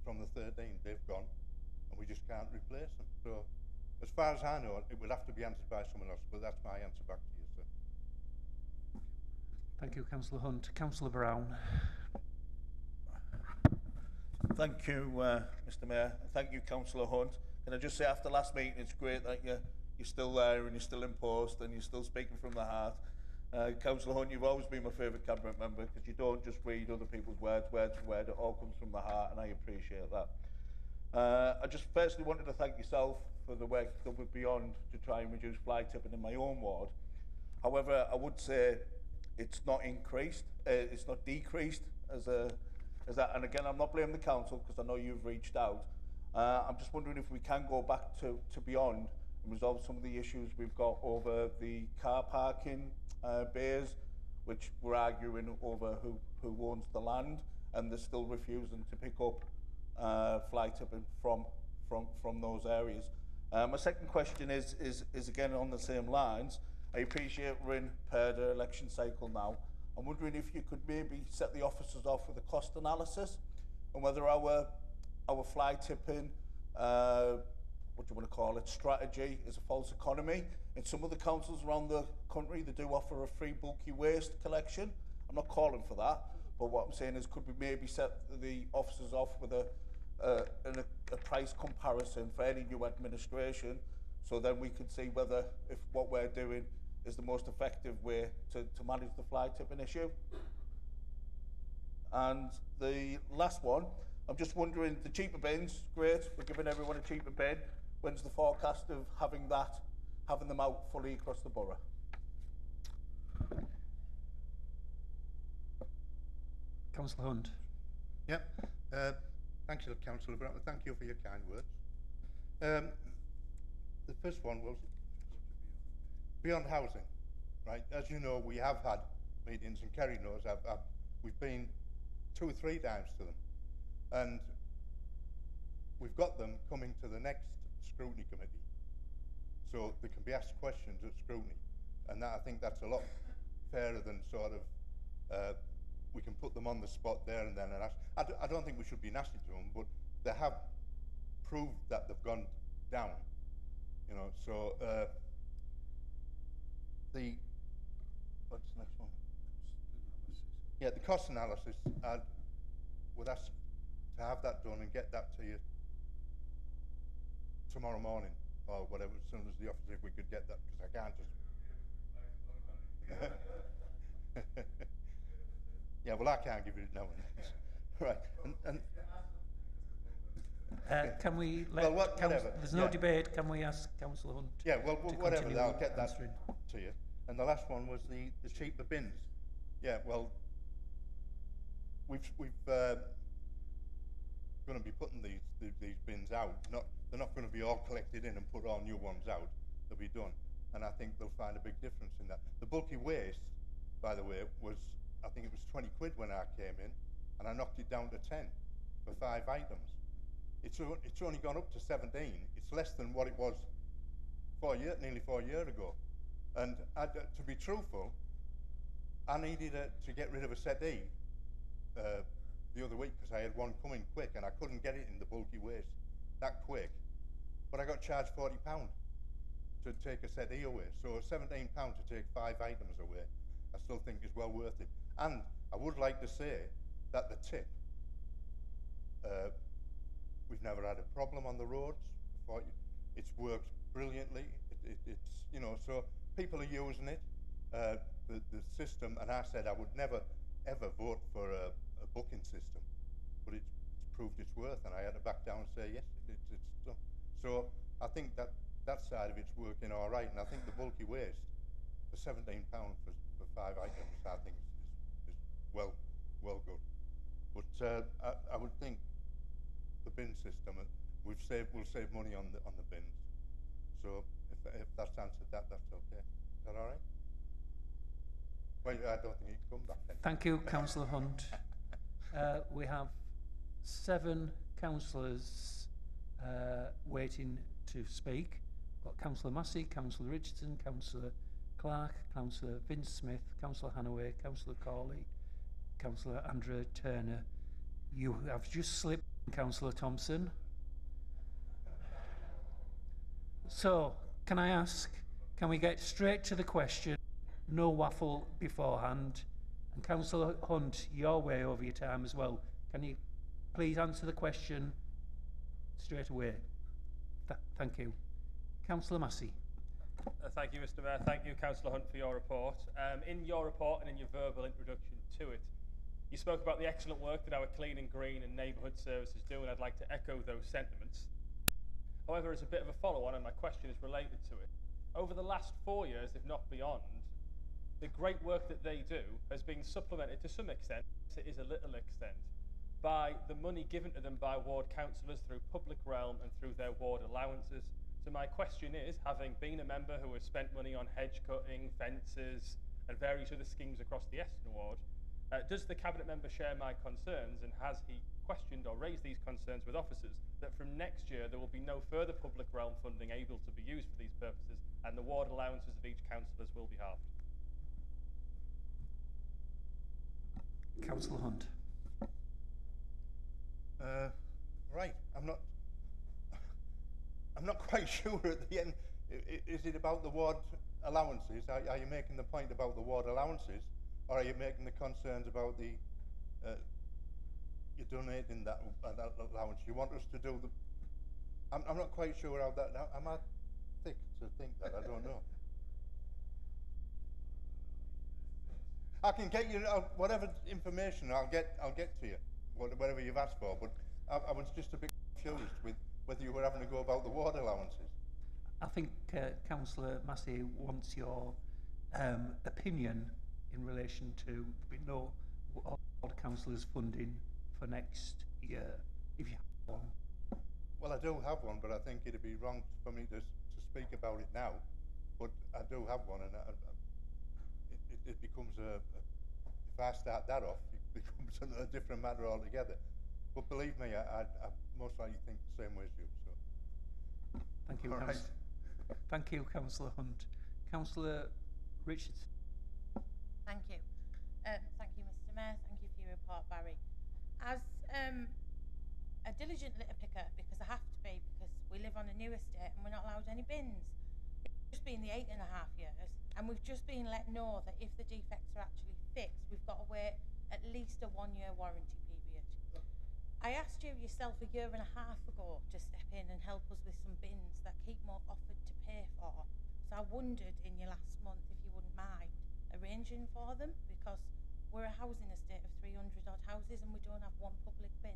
[SPEAKER 8] From the 13, they've gone, and we just can't replace them. So as far as I know, it would have to be answered by someone else, but that's my answer back to you, sir.
[SPEAKER 1] Thank you, Councillor Hunt. Councillor Brown?
[SPEAKER 5] Thank you, Mr Mayor. Thank you, Councillor Hunt. Can I just say, after last meeting, it's great that you're still there and you're still in post and you're still speaking from the heart. Councillor Hunt, you've always been my favourite cabinet member because you don't just read other people's words word for word. It all comes from the heart, and I appreciate that. I just firstly wanted to thank yourself for the work that went beyond to try and reduce fly tipping in my own ward. However, I would say it's not increased, it's not decreased as that. And again, I'm not blaming the council because I know you've reached out. I'm just wondering if we can go back to beyond and resolve some of the issues we've got over the car parking bays, which we're arguing over who owns the land, and they're still refusing to pick up fly tipping from those areas. My second question is again on the same lines. I appreciate we're in the election cycle now. I'm wondering if you could maybe set the officers off with a cost analysis and whether our fly tipping, what do you want to call it, strategy is a false economy. In some of the councils around the country, they do offer a free bulky waste collection. I'm not calling for that, but what I'm saying is, could we maybe set the officers off with a price comparison for any new administration, so then we can see whether if what we're doing is the most effective way to manage the fly tipping issue. And the last one, I'm just wondering, the cheaper bins, great, we're giving everyone a cheaper bin. When's the forecast of having them out fully across the borough?
[SPEAKER 1] Councillor Hunt?
[SPEAKER 8] Yep. Thank you, Councillor Brown. Thank you for your kind words. The first one was beyond housing. right? As you know, we have had meetings, and Kerry knows, we've been 2 or 3 times to them, and we've got them coming to the next scrutiny committee, so they can be asked questions at scrutiny, and I think that's a lot fairer than sort of we can put them on the spot there and then and ask. I don't think we should be nasty to them, but they have proved that they've gone down, you know. So what's the next one? Yeah, the cost analysis. I would ask to have that done and get that to you tomorrow morning or whatever, as soon as the office, if we could get that, because I can't just. Yeah, well, I can't give you it now. Right, and
[SPEAKER 1] can we let
[SPEAKER 8] well, whatever.
[SPEAKER 1] There's no
[SPEAKER 8] Yeah.
[SPEAKER 1] debate. Can we ask Councillor Hunt?
[SPEAKER 8] Yeah, well,
[SPEAKER 1] to
[SPEAKER 8] whatever.
[SPEAKER 1] continue
[SPEAKER 8] I'll get that
[SPEAKER 1] answering?
[SPEAKER 8] to you. And the last one was the cheaper bins. Yeah, well, we've going to be putting these bins out. They're not going to be all collected in and put all new ones out. They'll be done, and I think they'll find a big difference in that. The bulky waste, by the way, was, I think it was 20 quid when I came in, and I knocked it down to 10 for 5 items. It's only gone up to 17. It's less than what it was nearly 4 years ago. And to be truthful, I needed to get rid of a settee the other week because I had one coming quick and I couldn't get it in the bulky waste that quick. But I got charged £40 to take a settee away. So £17 to take 5 items away, I still think is well worth it. And I would like to say that the tip, we've never had a problem on the roads. It's worked brilliantly. It's, you know, so people are using it, the system, and I said I would never ever vote for a booking system, but it's proved its worth, and I had to back down and say yes, it's done. So I think that side of it's working all right, and I think the bulky waste for £17 for 5 items, I think is well good. But I would think the bin system, we'll save money on the bins. So if that's answered that, that's okay. Is that all right? Well, I don't think you can come back then.
[SPEAKER 1] Thank you, Councillor Hunt. We have 7 councillors waiting to speak. Got Councillor Massey, Councillor Richardson, Councillor Clark, Councillor Vince Smith, Councillor Hannaway, Councillor Corley, Councillor Andrea Turner. You have just slipped, Councillor Thompson. So, can I ask, can we get straight to the question? No waffle beforehand. And Councillor Hunt, you're way over your time as well. Can you please answer the question straight away? Thank you. Councillor Massey.
[SPEAKER 10] Thank you, Mr. Mayor. Thank you, Councillor Hunt, for your report. In your report and in your verbal introduction to it, you spoke about the excellent work that our Clean and Green and neighbourhood services do, and I'd like to echo those sentiments. However, as a bit of a follow-on, and my question is related to it, over the last 4 years, if not beyond, the great work that they do has been supplemented to some extent, it is a little extent, by the money given to them by ward councillors through public realm and through their ward allowances. So my question is, having been a member who has spent money on hedge cutting, fences and various other schemes across the Eston ward, does the Cabinet member share my concerns, and has he questioned or raised these concerns with officers that from next year there will be no further public realm funding able to be used for these purposes and the ward allowances of each councillors will be halved?
[SPEAKER 1] Councillor Hunt.
[SPEAKER 8] Right, I'm not quite sure at the end. Is it about the ward allowances? Are you making the point about the ward allowances, or are you making the concerns about the you're donating that allowance? You want us to do the? I'm not quite sure how that. Am I thick to think that? I don't know. I can get you whatever information I'll get to you, whatever you've asked for. But I was just a bit confused with whether you were having to go about the ward allowances.
[SPEAKER 1] I think Councillor Massey wants your opinion in relation to no ward councillors funding for next year, if you have one.
[SPEAKER 8] Well, I do have one, but I think it'd be wrong for me to speak about it now. But I do have one, and it becomes if I start that off, it becomes a different matter altogether. But believe me, I most likely think the same way as you. So.
[SPEAKER 1] Thank you,
[SPEAKER 8] All right.
[SPEAKER 1] Thank you, Councillor Hunt. Councillor Richards.
[SPEAKER 11] Thank you. Thank you, Mr. Mayor. Thank you for your report, Barry. As a diligent litter picker, because I have to be, because we live on a new estate and we're not allowed any bins. It's just been the 8.5 years, and we've just been let know that if the defects are actually fixed, we've got to wait at least a 1-year warranty period. I asked you yourself a 1.5 years ago to step in and help us with some bins that Keepmoor offered to pay for. So I wondered in your last month if you wouldn't mind arranging for them, because we're a housing estate of 300 odd houses and we don't have one public bin.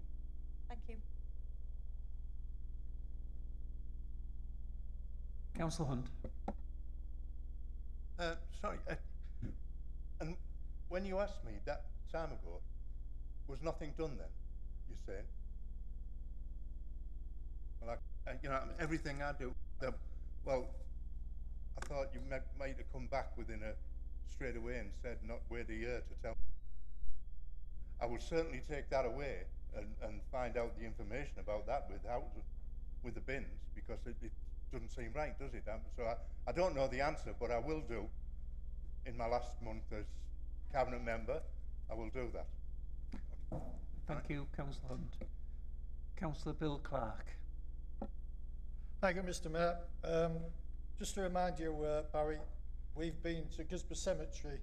[SPEAKER 11] Thank you.
[SPEAKER 1] Councillor Hunt.
[SPEAKER 8] Sorry, and when you asked me that time ago, was nothing done then, you're saying? Well, you know, everything I do, well, I thought you might have come back within straight away and said not wait a year to tell. I will certainly take that away and find out the information about that with the bins, because it doesn't seem right, does it? So I don't know the answer, but I will do. In my last month as cabinet member, I will do that.
[SPEAKER 1] Thank you, Councillor Hunt. Councillor Bill Clark.
[SPEAKER 12] Thank you, Mr. Mayor. Just to remind you, Barry, we've been to Gisborne Cemetery,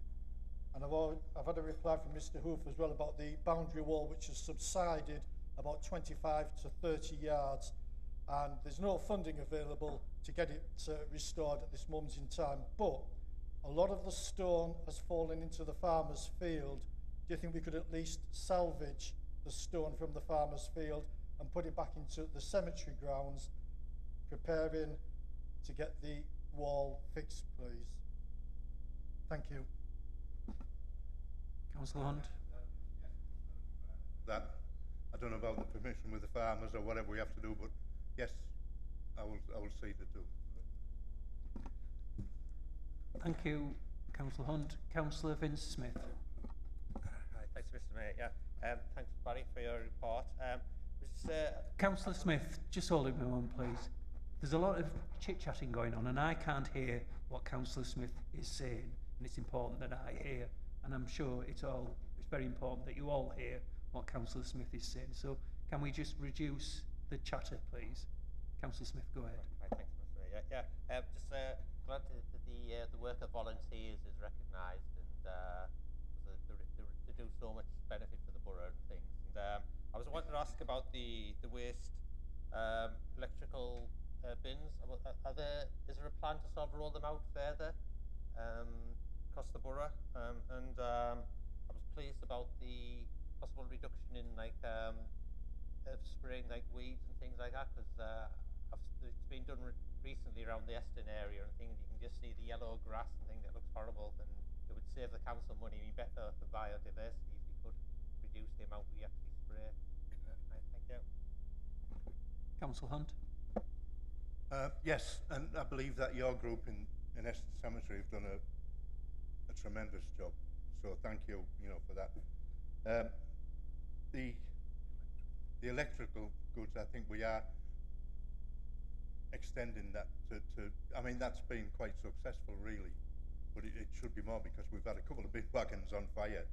[SPEAKER 12] and I've had a reply from Mr. Hoof as well about the boundary wall, which has subsided about 25 to 30 yards, and there's no funding available to get it restored at this moment in time. But a lot of the stone has fallen into the farmer's field. Do you think we could at least salvage the stone from the farmer's field and put it back into the cemetery grounds, preparing to get the wall fixed, please? Thank you.
[SPEAKER 1] Councillor Hunt.
[SPEAKER 8] That, I don't know about the permission with the farmers or whatever we have to do, but yes, I will see to do.
[SPEAKER 1] Thank you, Councillor Hunt. Councillor Vince Smith.
[SPEAKER 2] Right, thanks, Mr. Mayor. Yeah, thanks, Barry, for your report.
[SPEAKER 1] Councillor Smith, just hold it a moment, please. There's a lot of chit-chatting going on, and I can't hear what Councillor Smith is saying, and it's important that I hear, and I'm sure it's very important that you all hear what Councillor Smith is saying. So can we just reduce the chatter, please? Councillor Smith, go ahead.
[SPEAKER 2] Right, thanks, Mr. Mayor. Yeah, just glad that the work of volunteers is recognised, and they do so much benefit for the borough and things. And I was wanting to ask about the waste electrical bins. Is there a plan to sort of roll them out further across the borough? And I was pleased about the possible reduction in of spraying weeds and things like that, because it's been done recently around the Eston area and things. You can just see the yellow grass and things that looks horrible, and it would save the council money. It'd be better for biodiversity if we could reduce the amount we actually spray. Right, thank you.
[SPEAKER 1] Councillor Hunt.
[SPEAKER 8] Yes, and I believe that your group in Eston Cemetery have done a tremendous job. So thank you, for that. The electrical goods, I think we are extending that to I mean, that's been quite successful, really, but it should be more, because we've had a couple of big wagons on fire,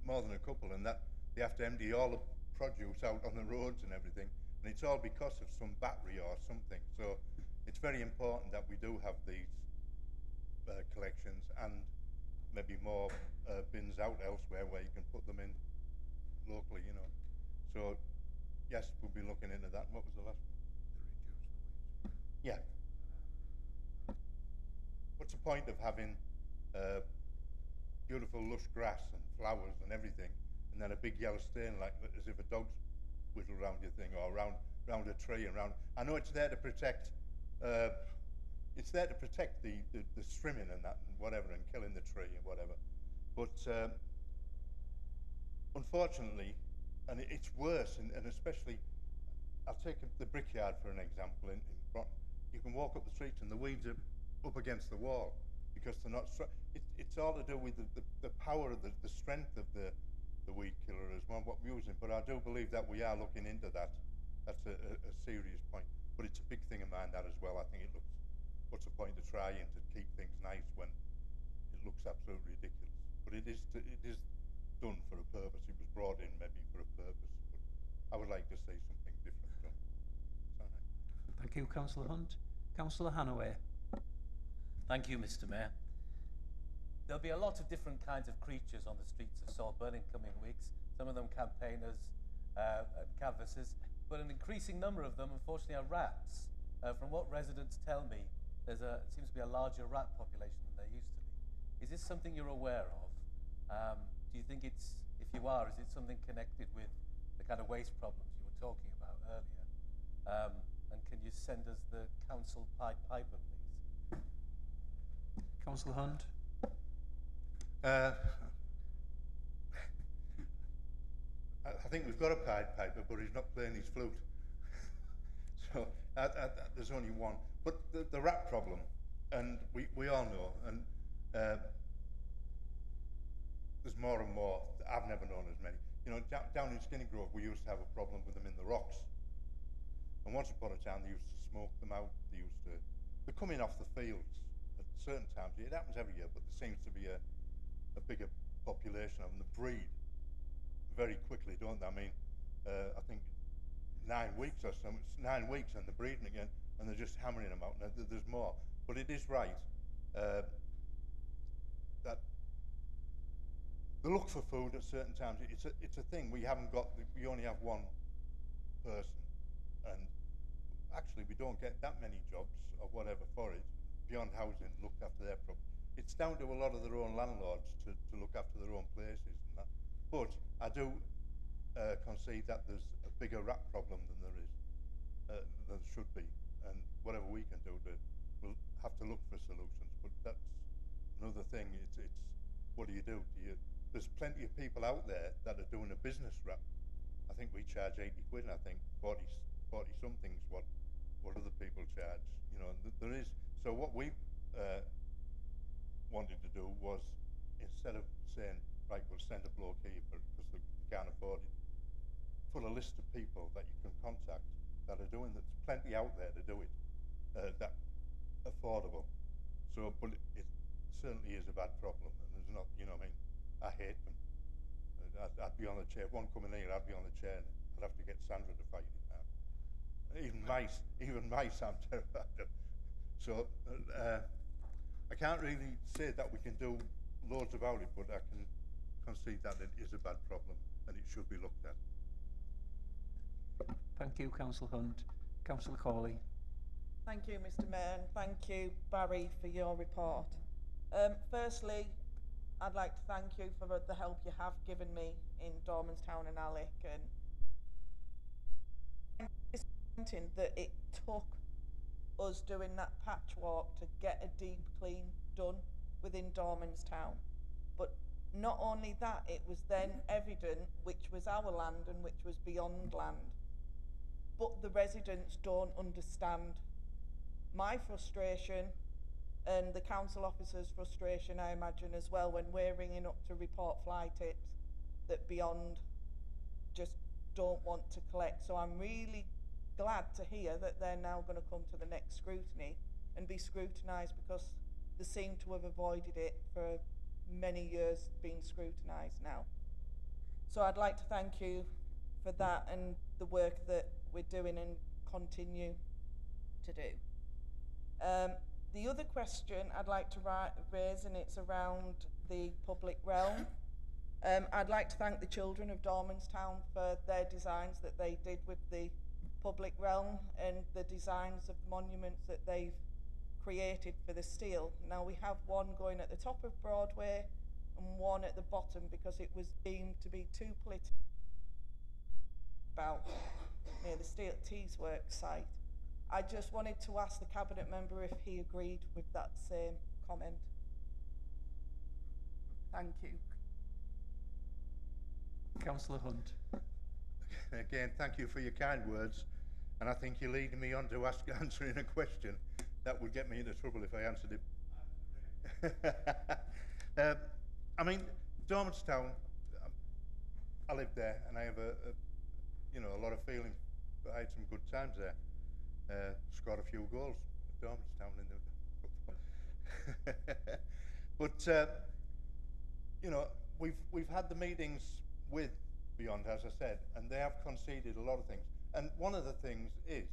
[SPEAKER 8] more than a couple, and that they have to empty all the produce out on the roads and everything, and it's all because of some battery or something. So it's very important that we do have these collections, and maybe more bins out elsewhere where you can put them in locally, So yes, we'll be looking into that. What was the last one? Yeah. What's the point of having beautiful lush grass and flowers and everything, and then a big yellow stain, like as if a dog's whittled around your thing, or around a tree and round? I know it's there to protect. It's there to protect the trimming and that and whatever, and killing the tree and whatever. But unfortunately, and it's worse, and especially, I'll take the brickyard for an example in Broughton. You can walk up the street and the weeds are up against the wall, because they're not. It's all to do with the power of the strength of the weed killer as well, what we're using. But I do believe that we are looking into that. That's a serious point. But it's a big thing of mine, that as well. I think it looks. What's the point of trying to keep things nice when it looks absolutely ridiculous? But it is done for a purpose. It was brought in maybe for a purpose. But I would like to see something different done.
[SPEAKER 1] Thank you, Councillor Hunt. Councillor Hannaway.
[SPEAKER 7] Thank you, Mr. Mayor. There'll be a lot of different kinds of creatures on the streets of Saltburn in coming weeks. Some of them campaigners and canvassers, but an increasing number of them, unfortunately, are rats. From what residents tell me, seems to be a larger rat population than there used to be. Is this something you're aware of? Do you think it's, if you are, is it something connected with the kind of waste problems you were talking about earlier? And can you send us the council Pied Piper, please?
[SPEAKER 1] Councillor Hunt.
[SPEAKER 8] I think we've got a Pied Piper, but he's not playing his flute. So there's only one. But the rat problem, and we all know, and there's more and more. I've never known as many. You know, down in Skinny Grove, we used to have a problem with them in the rocks. And once upon a time, they used to smoke them out. They're coming off the fields at certain times. It happens every year, but there seems to be a bigger population of them. They breed very quickly, don't they? I mean, I think 9 weeks or so. It's 9 weeks and they're breeding again, and they're just hammering them out. And there's more. But it is right that they look for food at certain times. It's a thing. We only have one person, and actually we don't get that many jobs or whatever for it beyond housing looked after their problem. It's down to a lot of their own landlords to look after their own places and that. But I do concede that there's a bigger rat problem than there should be, and whatever we can do, we'll have to look for solutions. But that's another thing. It's what do? There's plenty of people out there that are doing a business rat. I think we charge 80 quid, and I think 40 something's what other people charge. You know, there is. So what we wanted to do was, instead of saying, right, we'll send a bloke here because they can't afford it, put a list of people that you can contact that are doing. There's plenty out there to do it that affordable. So, but it certainly is a bad problem, and there's not. You know, what I mean, I hate them. I'd be on the chair. If one coming here, I'd be on the chair. And I'd have to get Sandra to fight it now. Even mice, I'm terrified of. So I can't really say that we can do loads about it, but I can concede that it is a bad problem and it should be looked at.
[SPEAKER 1] Thank you, Councillor Hunt. Councillor Corley.
[SPEAKER 13] Thank you, Mr. Mayor, and thank you, Barry, for your report. Firstly, I'd like to thank you for the help you have given me in Dormanstown and Alec, and disappointing that it took us doing that patchwork to get a deep clean done within Dormanstown. But not only that, it was then evident which was our land and which was beyond land. But the residents don't understand my frustration and the council officer's frustration, I imagine, as well, when we're ringing up to report fly tips that beyond just don't want to collect. So I'm really glad to hear that they're now going to come to the next scrutiny and be scrutinised, because they seem to have avoided it for many years being scrutinised now. So I'd like to thank you for that and the work that we're doing and continue to do. The other question I'd like to raise, and it's around the public realm. I'd like to thank the children of Dormanstown for their designs that they did with the public realm and the designs of the monuments that they've created for the steel. Now we have one going at the top of Broadway and one at the bottom because it was deemed to be too political about near the Steel Teesworks site. I just wanted to ask the cabinet member if he agreed with that same comment. Thank you.
[SPEAKER 1] Councillor Hunt.
[SPEAKER 8] Again, thank you for your kind words, and I think you're leading me on to answering a question that would get me into trouble if I answered it. I mean, Dormanstown, I lived there, and I have a lot of feeling. I had some good times there. Scored a few goals at Dormanstown in the but we've had the meetings with Beyond, as I said, and they have conceded a lot of things. And one of the things is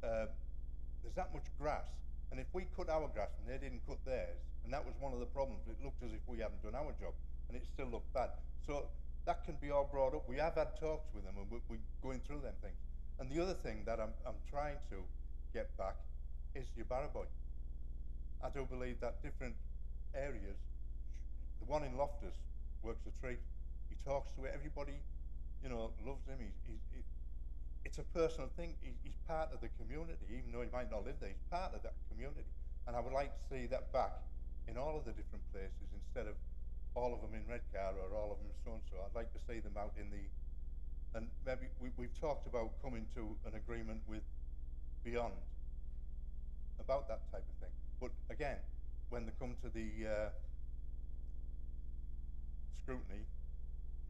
[SPEAKER 8] there's that much grass, and if we cut our grass and they didn't cut theirs, and that was one of the problems, it looked as if we hadn't done our job, and it still looked bad. So that can be all brought up. We have had talks with them, and we're going through them things. And the other thing that I'm trying to get back is your Borough. I do believe that different areas, the one in Loftus works a treat. He talks to everybody, loves him. It's a personal thing. He's part of the community, even though he might not live there. He's part of that community. And I would like to see that back in all of the different places instead of all of them in Redcar or all of them in so-and-so. I'd like to see them out in the... And maybe we've talked about coming to an agreement with Beyond about that type of thing. But again, when they come to the scrutiny,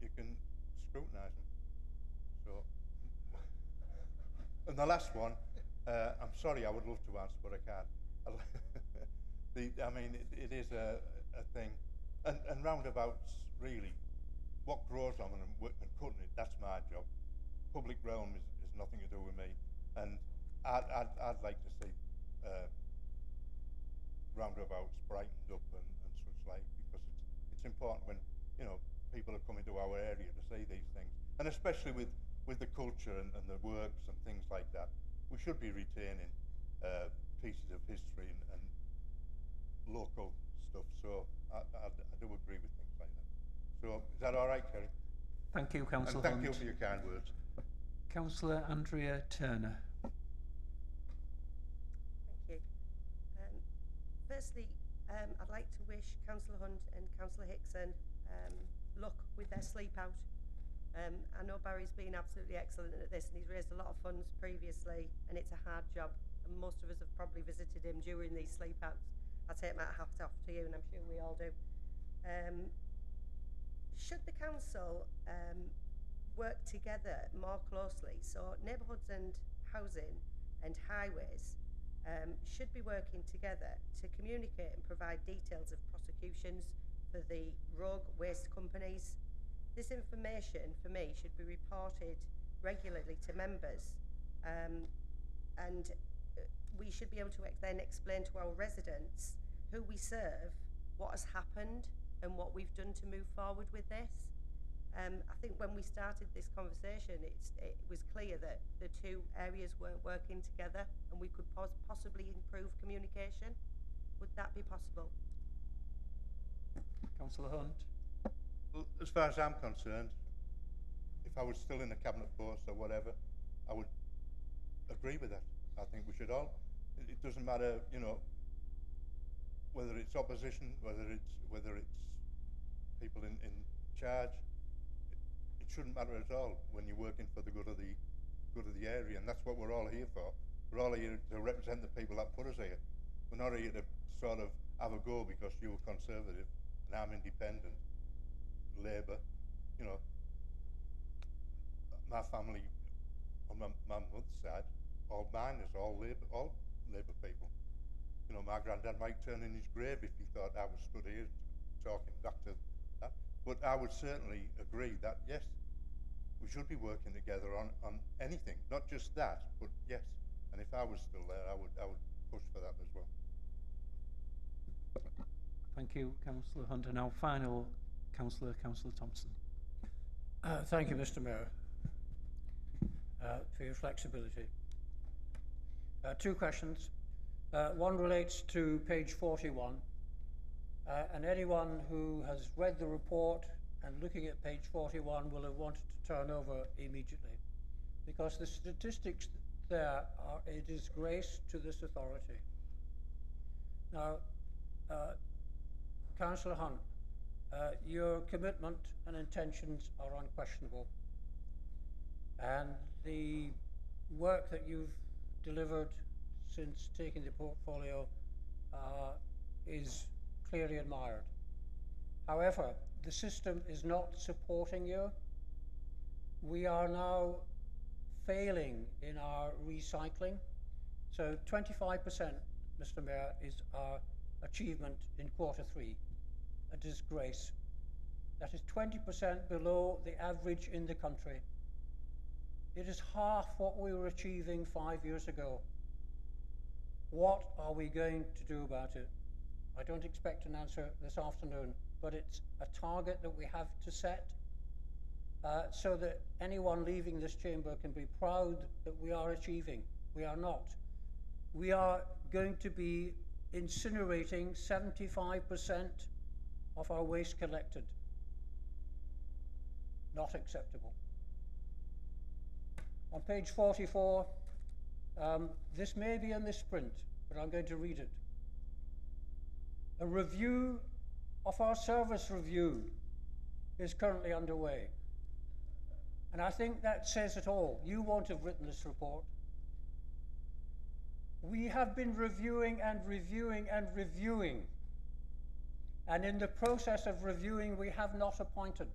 [SPEAKER 8] you can scrutinise them. So, and the last one, I'm sorry, I would love to answer, but I can't. It is a thing, and roundabouts really. What grows on them and cutting it, that's my job. Public realm is nothing to do with me, and I'd like to see roundabouts brightened up and such like, because it's important when people are coming to our area to see these things, and especially with the culture and the works and things like that. We should be retaining pieces of history and local stuff. So I do agree with things like that. So is that all right, Kerry?
[SPEAKER 1] Thank you, Councillor
[SPEAKER 8] And thank
[SPEAKER 1] Hunt.
[SPEAKER 8] you for your kind words.
[SPEAKER 1] Councillor Andrea Turner.
[SPEAKER 14] Thank you. Firstly, I'd like to wish Councillor Hunt and Councillor Hickson luck with their sleep out. I know Barry's been absolutely excellent at this, and he's raised a lot of funds previously, and it's a hard job, and most of us have probably visited him during these sleep outs. I take my hat off to you, and I'm sure we all do. Should the council work together more closely, so neighbourhoods and housing and highways should be working together to communicate and provide details of prosecutions for the rogue waste companies. This information, for me, should be reported regularly to members, and we should be able to then explain to our residents who we serve, what has happened, and what we've done to move forward with this. I think when we started this conversation, it was clear that the two areas weren't working together, and we could possibly improve communication. Would that be possible?
[SPEAKER 1] Councillor Hunt.
[SPEAKER 8] Well, as far as I'm concerned, if I was still in a cabinet post or whatever, I would agree with that. I think we should all. It doesn't matter, whether it's opposition, whether it's people in charge. It shouldn't matter at all when you're working for the good of the area, and that's what we're all here for. We're all here to represent the people that put us here. We're not here to sort of have a go because you're Conservative and I'm Independent, Labour. My family on my mother's side, all miners, all Labour people. My granddad might turn in his grave if he thought I was stood here talking back to that. But I would certainly agree that, yes, we should be working together on anything, not just that, but yes. And if I was still there, I would push for that as well.
[SPEAKER 1] Thank you, Councillor Hunt. And now final Councillor Thompson.
[SPEAKER 15] Thank you, Mr. Mayor, for your flexibility. Two questions. One relates to page 41, and anyone who has read the report and looking at page 41 will have wanted to turn over immediately, because the statistics there are a disgrace to this authority. Now, Councillor Hunt, your commitment and intentions are unquestionable, and the work that you've delivered since taking the portfolio is clearly admired. However, the system is not supporting you. We are now failing in our recycling. So 25%, Mr. Mayor, is our achievement in Q3, a disgrace. That is 20% below the average in the country. It is half what we were achieving 5 years ago. What are we going to do about it? I don't expect an answer this afternoon, but it's a target that we have to set so that anyone leaving this chamber can be proud that we are achieving. We are not. We are going to be incinerating 75% of our waste collected. Not acceptable. On page 44, this may be a misprint, but I'm going to read it. A review of our service review is currently underway. And I think that says it all. You won't have written this report. We have been reviewing and reviewing and reviewing. And in the process of reviewing, we have not appointed.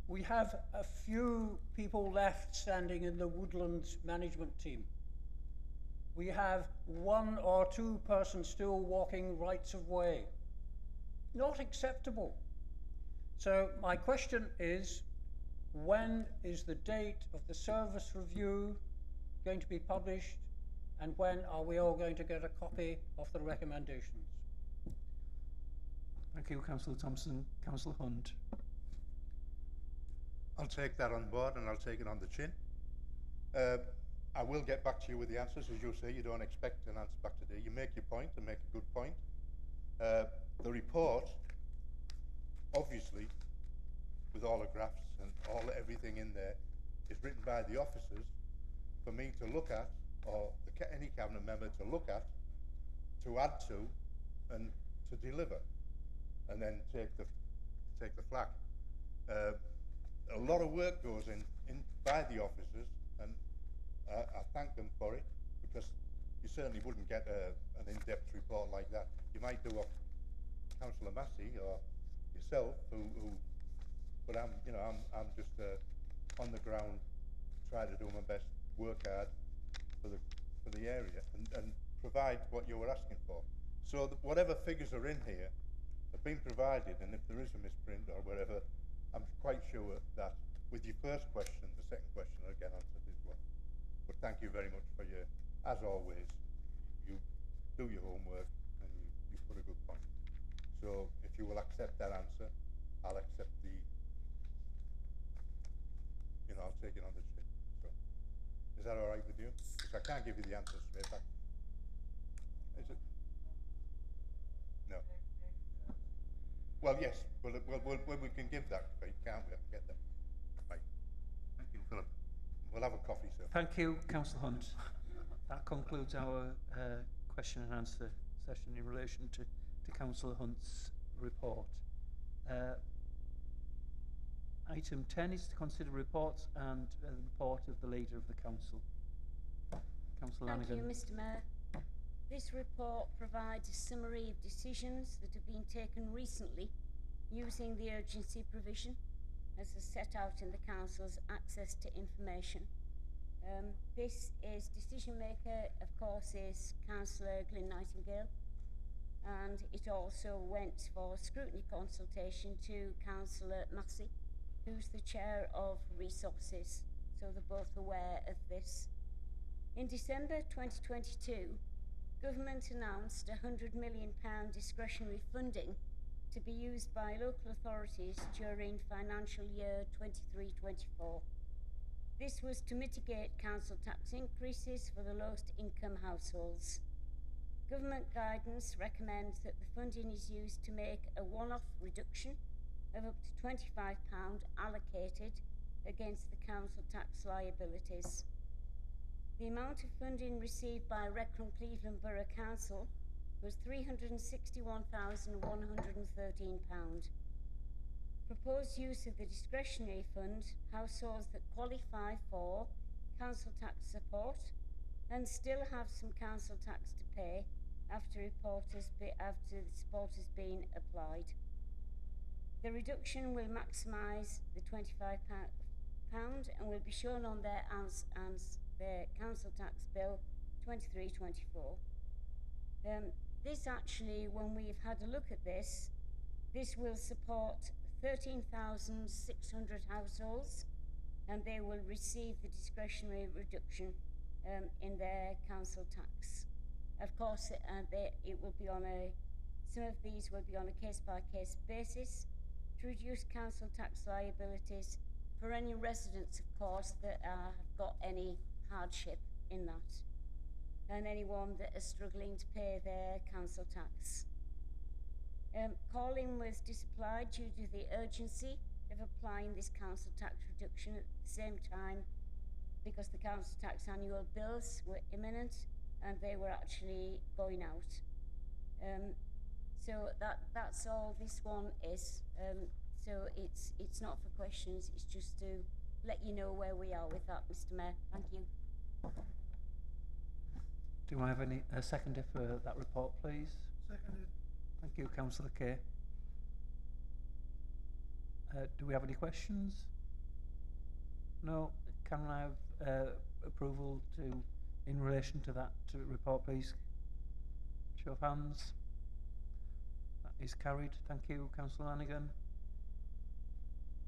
[SPEAKER 15] We have a few people left standing in the Woodlands management team. We have 1 or 2 persons still walking rights of way. Not acceptable. So my question is, when is the date of the service review going to be published, and when are we all going to get a copy of the recommendations?
[SPEAKER 1] Thank you, Councillor Thompson. Councillor Hunt.
[SPEAKER 8] I'll take that on board and I'll take it on the chin. I will get back to you with the answers. As you say, you don't expect an answer back today. You make your point and make a good point. The report, obviously, with all the graphs and everything in there, is written by the officers for me to look at, or any cabinet member to look at, to add to, and to deliver, and then take the flak. A lot of work goes in by the officers, and I thank them for it, because you certainly wouldn't get an in-depth report like that. You might do what Councillor Massey or yourself, but I'm just on the ground, try to do my best, work hard for the area, and provide what you were asking for. So whatever figures are in here have been provided, and if there is a misprint or whatever, I'm quite sure that with your first question, the second question will get answered as well. But thank you very much for your, as always, you do your homework and you put a good point. So if you will accept that answer, I'll accept I'll take it on the chin. So, is that all right with you? Because I can't give you the answer straight back. Is it? No. Well, yes. Well, we can give that, can't we? Get them. Right. Thank you, Philip. We'll have a coffee, sir.
[SPEAKER 1] Thank you, Councillor Hunt. That concludes our question and answer session in relation to Councillor Hunt's report. Item 10 is to consider reports and the report of the Leader of the Council. Councillor Lanigan.
[SPEAKER 3] Thank you, Mr. Mayor. This report provides a summary of decisions that have been taken recently using the urgency provision as is set out in the Council's access to information. This is decision maker, of course, is Councillor Glyn Nightingale, and it also went for scrutiny consultation to Councillor Massey, who's the Chair of Resources, so they're both aware of this. In December 2022, Government announced £100 million discretionary funding to be used by local authorities during financial year 23-24. This was to mitigate council tax increases for the lowest income households. Government guidance recommends that the funding is used to make a one-off reduction of up to £25 allocated against the council tax liabilities. The amount of funding received by Redcar and Cleveland Borough Council was £361,113. Proposed use of the discretionary fund, households that qualify for council tax support and still have some council tax to pay, after the support has been applied. The reduction will maximise the £25 and will be shown on their their council tax bill 23/24. This actually, when we've had a look at this will support 13,600 households, and they will receive the discretionary reduction in their council tax. Of course, it will be some of these will be on a case-by-case basis to reduce council tax liabilities for any residents, of course, that have got any hardship in that, and anyone that is struggling to pay their council tax. Calling was disapplied due to the urgency of applying this council tax reduction at the same time, because the council tax annual bills were imminent and they were actually going out. So that's all this one is. So it's not for questions, it's just to let you know where we are with that, Mr. Mayor. Thank you.
[SPEAKER 1] Do I have a seconder for that report, please?
[SPEAKER 12] Seconded.
[SPEAKER 1] Thank you, Councillor Kay. Do we have any questions? No. Can I have approval in relation to that report, please? Show of hands. That is carried. Thank you, Councillor Lanigan.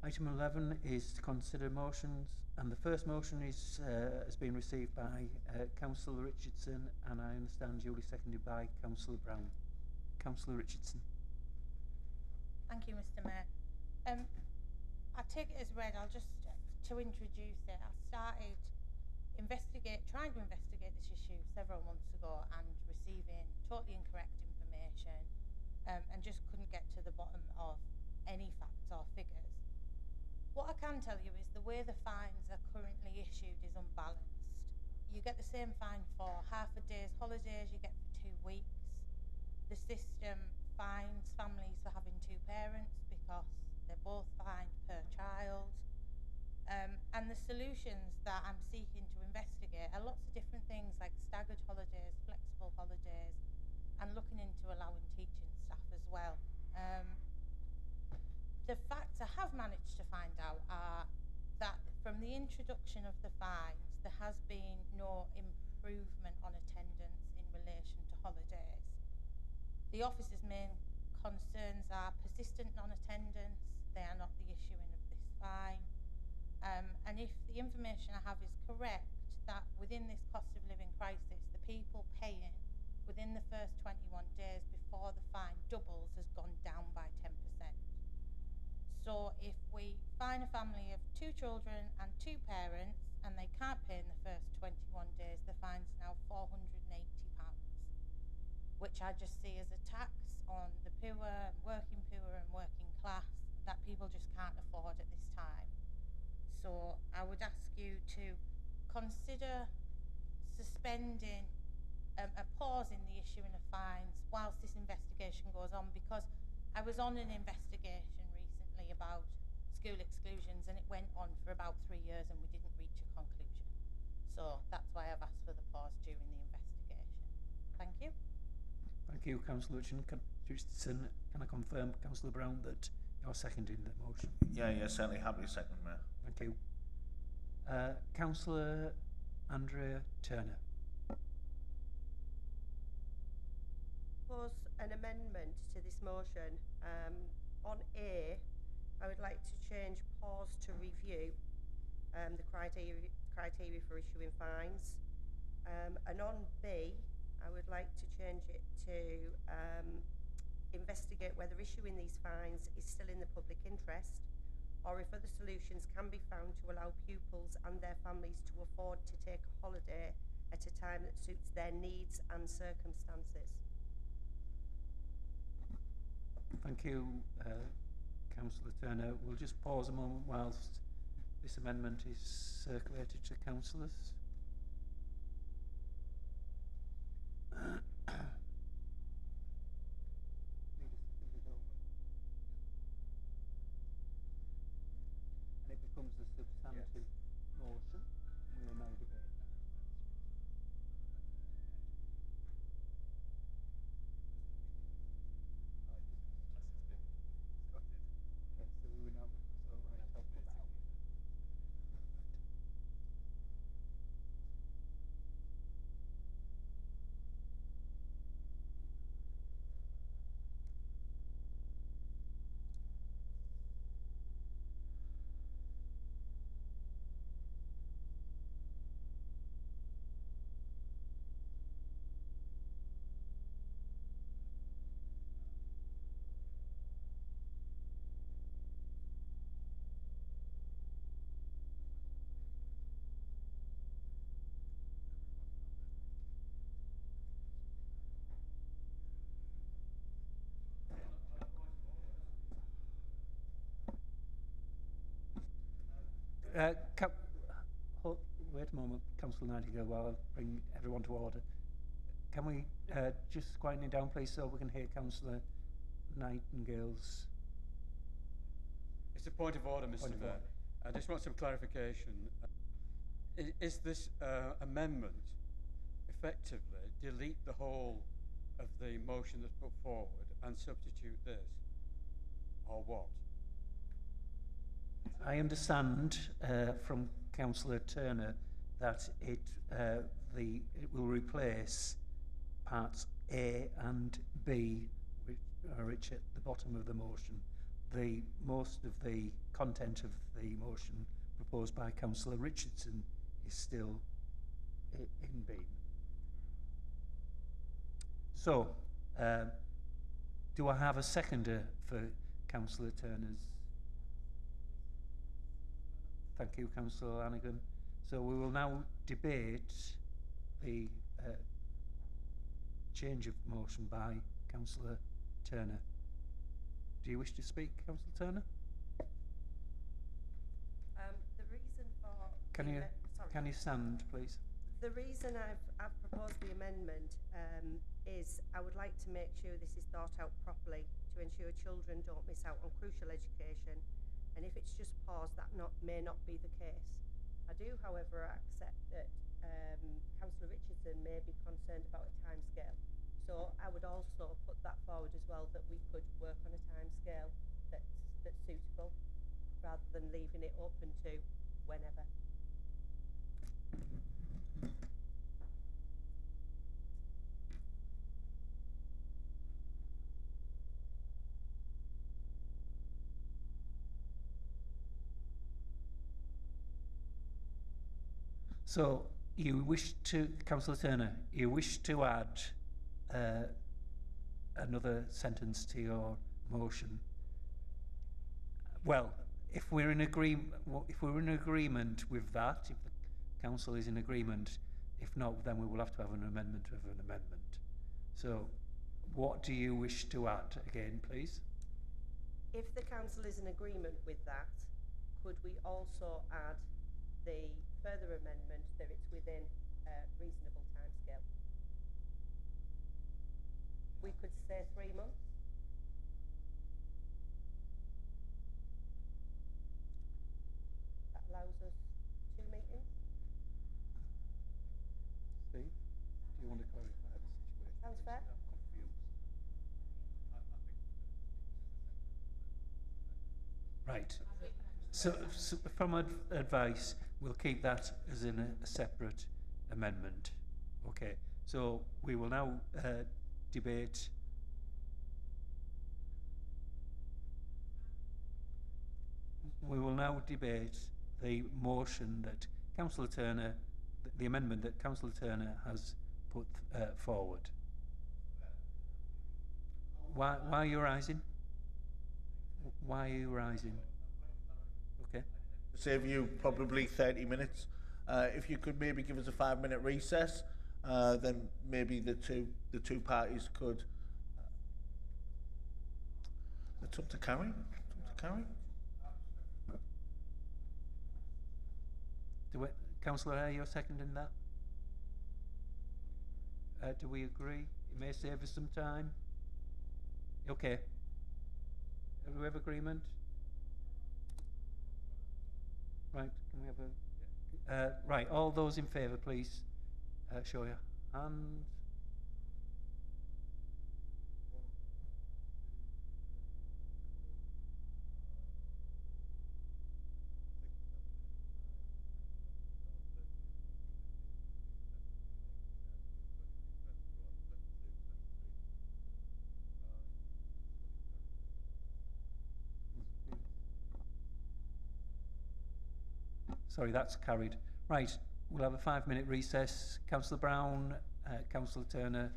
[SPEAKER 1] Item 11 is to consider motions, and the first motion is has been received by Councillor Richardson, and I understand duly seconded by Councillor Brown. Councillor Richardson.
[SPEAKER 11] Thank you, Mr. Mayor. I take it as read. I'll just to introduce it. I started trying to investigate this issue several months ago, and receiving totally incorrect information, and just couldn't get to the bottom of any facts or figures. What I can tell you is the way the fines are currently issued is unbalanced. You get the same fine for half a day's holidays, you get for 2 weeks. The system fines families for having 2 parents because they're both fined per child. And the solutions that I'm seeking to investigate are lots of different things, like staggered holidays, flexible holidays, and looking into allowing teaching staff as well. The facts I have managed to find out are that from the introduction of the fines, there has been no improvement on attendance in relation to holidays. The officer's main concerns are persistent non-attendance. They are not the issuing of this fine. And if the information I have is correct, that within this cost of living crisis, the people paying within the first 21 days before the fine doubles has gone down by 10%. So if we fine a family of 2 children and 2 parents and they can't pay in the first 21 days, the fine's now £480, which I just see as a tax on the poor and working class that people just can't afford at this time. So I would ask you to consider suspending a pause in the issuing of fines whilst this investigation goes on, because I was on an investigation recently about school exclusions, and it went on for about 3 years and we didn't reach a conclusion. So that's why I've asked for the pause during the investigation. Thank you.
[SPEAKER 1] Thank you, Councillor Richardson. Can I confirm, Councillor Brown, that you're seconding the motion?
[SPEAKER 5] Yeah, certainly happy to second, Mayor.
[SPEAKER 1] Thank you. Councillor Andrea Turner.
[SPEAKER 14] Propose an amendment to this motion. On A, I would like to change pause to review the criteria for issuing fines. And on B, I would like to change it to investigate whether issuing these fines is still in the public interest, or if other solutions can be found to allow pupils and their families to afford to take a holiday at a time that suits their needs and circumstances.
[SPEAKER 1] Thank you, Councillor Turner. We'll just pause a moment whilst this amendment is circulated to councillors. And it becomes a substantive motion. We will now debate that. Wait a moment, Councillor Nightingale, while I bring everyone to order. Can we just quieten it down, please, so we can hear Councillor Nightingale's...
[SPEAKER 16] It's a point of order, Mr.
[SPEAKER 1] Point of
[SPEAKER 16] Mayor.
[SPEAKER 1] order.
[SPEAKER 16] I just want some clarification. Is this amendment effectively delete the whole of the motion that's put forward and substitute this, or what?
[SPEAKER 1] I understand from Councillor Turner that it will replace parts A and B, which are at the bottom of the motion. Most of the content of the motion proposed by Councillor Richardson is still in B. So, do I have a seconder for Councillor Turner's? Thank you, Councillor Lanigan. So we will now debate the change of motion by Councillor Turner. Do you wish to speak, Councillor Turner?
[SPEAKER 14] The reason for...
[SPEAKER 1] Can you stand, please?
[SPEAKER 14] The reason I've proposed the amendment is I would like to make sure this is thought out properly to ensure children don't miss out on crucial education, and if it's just paused, that may not be the case. I do, however, accept that Councillor Richardson may be concerned about a timescale, so I would also put that forward as well, that we could work on a timescale that's suitable rather than leaving it open to whenever.
[SPEAKER 1] So you wish to, Councillor Turner, you wish to add another sentence to your motion. Well, if we're in agreement with that, if the council is in agreement, if not, then we will have to have an amendment of an amendment. So, what do you wish to add again, please?
[SPEAKER 14] If the council is in agreement with that, could we also add the further amendment that it's within a reasonable timescale? We could say 3 months. That allows us 2 meetings.
[SPEAKER 1] Steve, do you want to clarify the situation?
[SPEAKER 14] Sounds fair.
[SPEAKER 1] I'm confused. Right. So from advice, we'll keep that as in a separate amendment. Okay. So we will now debate. We will now debate the motion that Councillor Turner, the amendment that Councillor Turner has put forward. Why are you rising? Why are you rising? Okay.
[SPEAKER 5] Save you probably 30 minutes. If you could maybe give us a 5-minute recess, then maybe the two parties could. It's up to Carrie. It's up to Carrie.
[SPEAKER 1] Councillor Hare, you're seconding that? Do we agree? It may save us some time. Okay. Do we have agreement? Right, can we have a... right, all those in favour, please show your hand. Sorry, that's carried. Right, we'll have a 5-minute recess. Councillor Brown, Councillor Turner.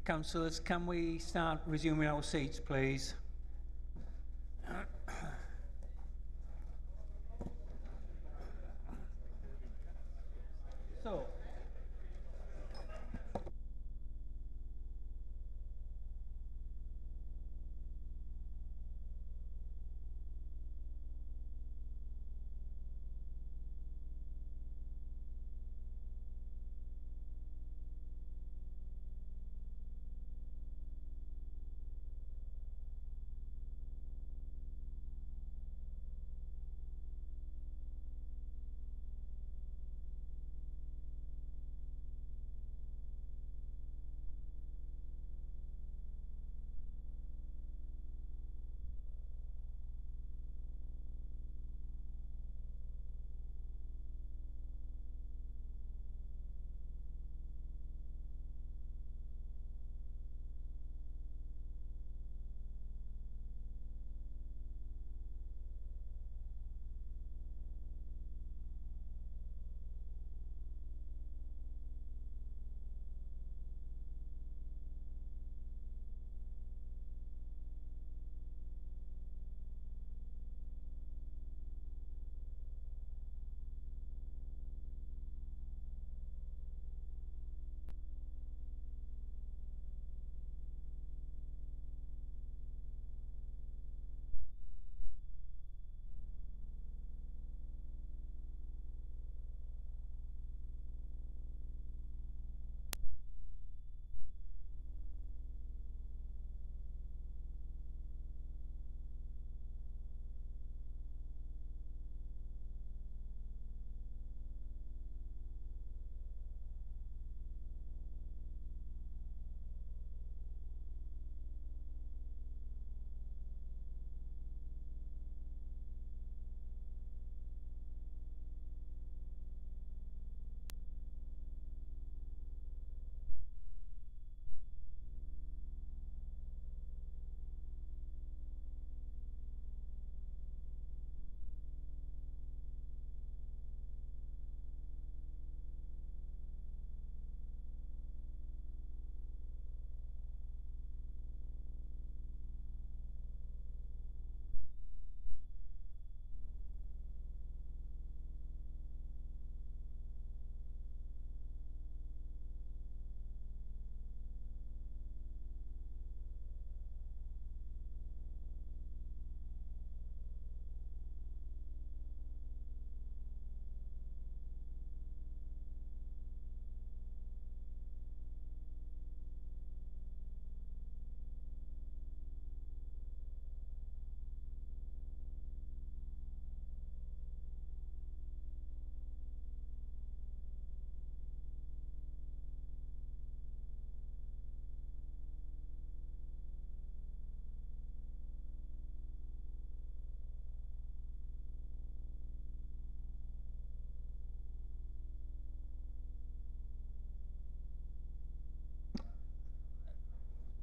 [SPEAKER 1] Councillors, can we start resuming our seats, please? So,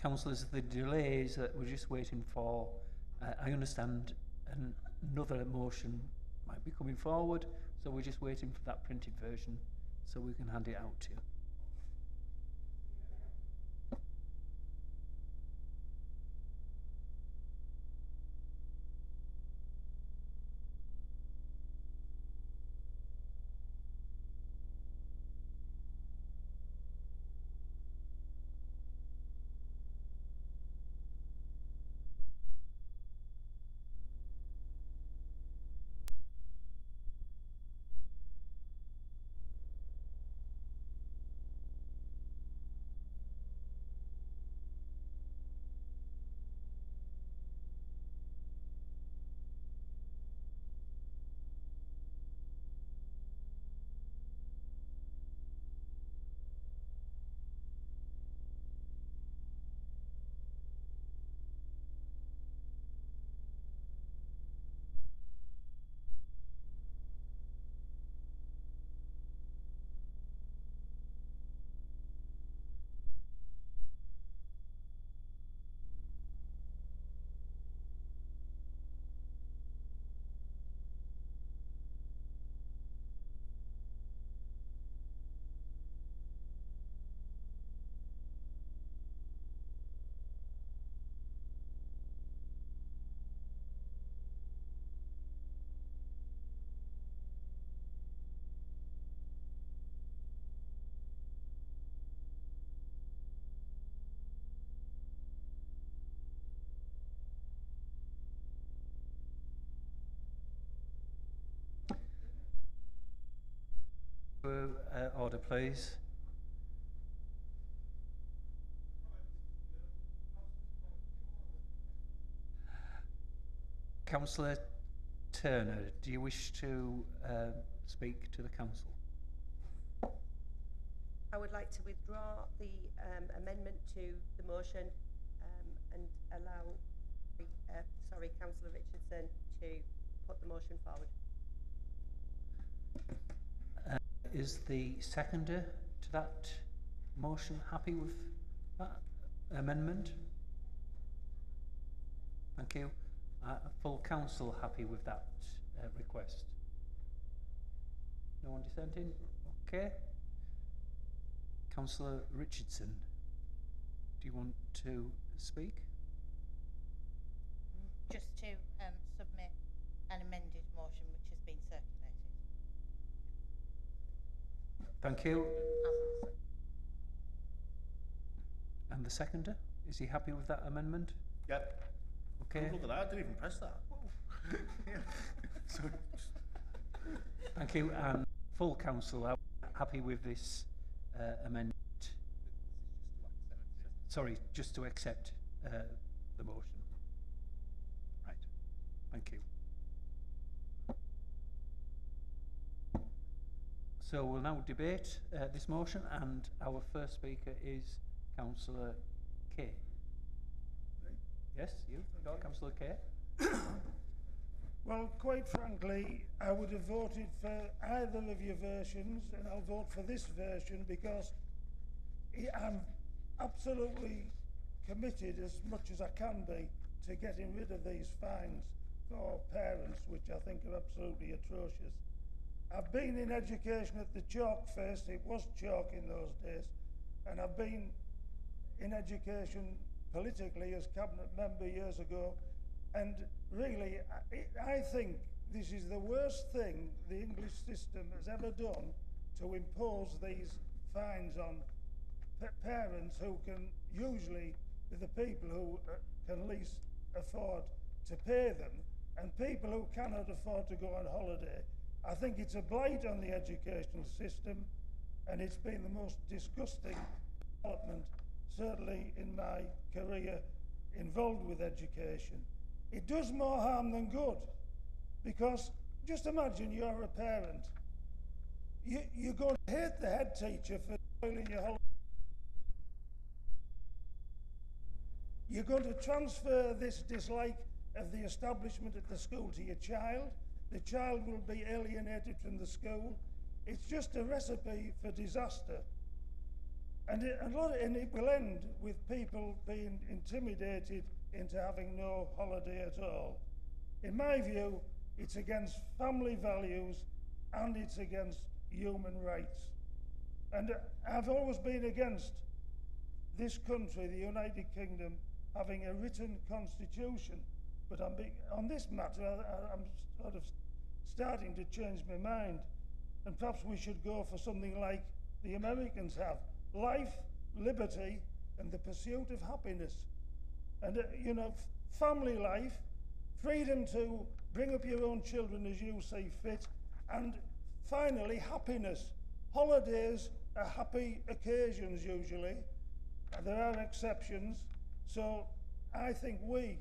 [SPEAKER 1] councillors, the delays that we're just waiting for, I understand another motion might be coming forward, so we're just waiting for that printed version so we can hand it out to you. to order, please. Councillor Turner, do you wish to speak to the council?
[SPEAKER 14] I would like to withdraw the amendment to the motion and allow Councillor Richardson to put the motion forward.
[SPEAKER 1] Is the seconder to that motion happy with that amendment? Thank you. Full council happy with that request? No one dissenting? Okay. Councillor Richardson, do you want to speak?
[SPEAKER 11] Just to submit an amended motion which has been circulated.
[SPEAKER 1] Thank you. And the seconder, is he happy with that amendment?
[SPEAKER 5] Yep.
[SPEAKER 1] Okay.
[SPEAKER 5] Oh, look at that, I didn't even press that. Sorry.
[SPEAKER 1] Thank you. And full council are happy with this amendment? Sorry, just to accept the motion. Right. Thank you. So we'll now debate this motion, and our first speaker is Councillor Kay. Yes, you, Councillor Kay.
[SPEAKER 17] Well, quite frankly, I would have voted for either of your versions, and I'll vote for this version because I'm absolutely committed as much as I can be to getting rid of these fines for parents, which I think are absolutely atrocious. I've been in education at the chalk fest, it was chalk in those days, and I've been in education politically as cabinet member years ago, and really I think this is the worst thing the English system has ever done, to impose these fines on parents who can usually be the people who can least afford to pay them, and people who cannot afford to go on holiday. I think it's a blight on the educational system, and it's been the most disgusting development, certainly in my career involved with education. It does more harm than good, because just imagine you're a parent. You're going to hate the head teacher for spoiling your holiday. You're going to transfer this dislike of the establishment at the school to your child. The child will be alienated from the school. It's just a recipe for disaster. And it will end with people being intimidated into having no holiday at all. In my view, it's against family values and it's against human rights. And I've always been against this country, the United Kingdom, having a written constitution. But on this matter, I'm sort of starting to change my mind. And perhaps we should go for something like the Americans have: life, liberty, and the pursuit of happiness. And, family life, freedom to bring up your own children as you see fit, and finally, happiness. Holidays are happy occasions usually. There are exceptions. So I think we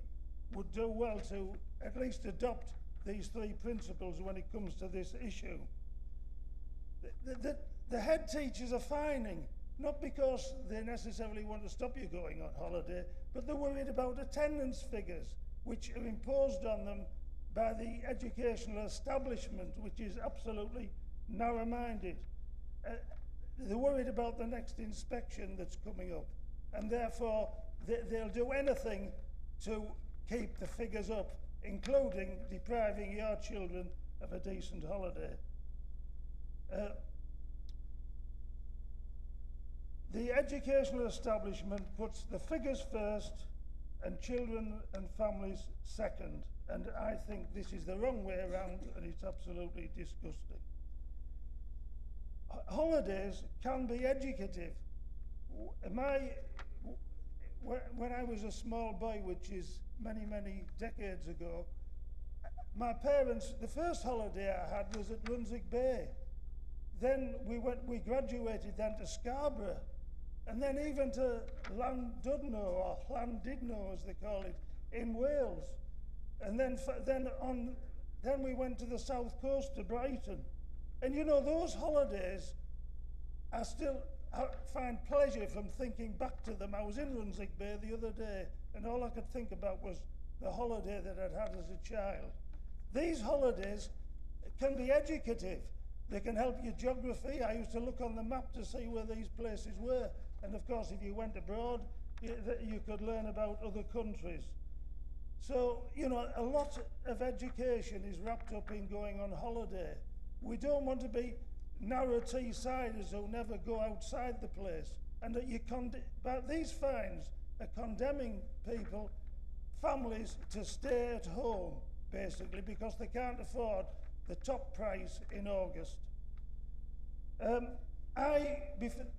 [SPEAKER 17] would do well to at least adopt these three principles when it comes to this issue. The head teachers are fining, not because they necessarily want to stop you going on holiday, but they're worried about attendance figures, which are imposed on them by the educational establishment, which is absolutely narrow-minded. They're worried about the next inspection that's coming up, and therefore they'll do anything to keep the figures up, including depriving your children of a decent holiday. The educational establishment puts the figures first and children and families second, and I think this is the wrong way around, and it's absolutely disgusting. Holidays can be educative. When I was a small boy, which is many, many decades ago, my parents, the first holiday I had was at Brunswick Bay. then we graduated then to Scarborough, and then even to Llandudno, or Llandudno as they call it, in Wales. And then we went to the south coast to Brighton. And you know, those holidays, I find pleasure from thinking back to them. I was in Runswick Bay the other day, and all I could think about was the holiday that I'd had as a child. These holidays can be educative. They can help you geography. I used to look on the map to see where these places were. And of course, if you went abroad, you could learn about other countries. So, you know, a lot of education is wrapped up in going on holiday. We don't want to be narrow Teessiders who never go outside the place. And but these fines are condemning people, families, to stay at home, basically, because they can't afford the top price in August.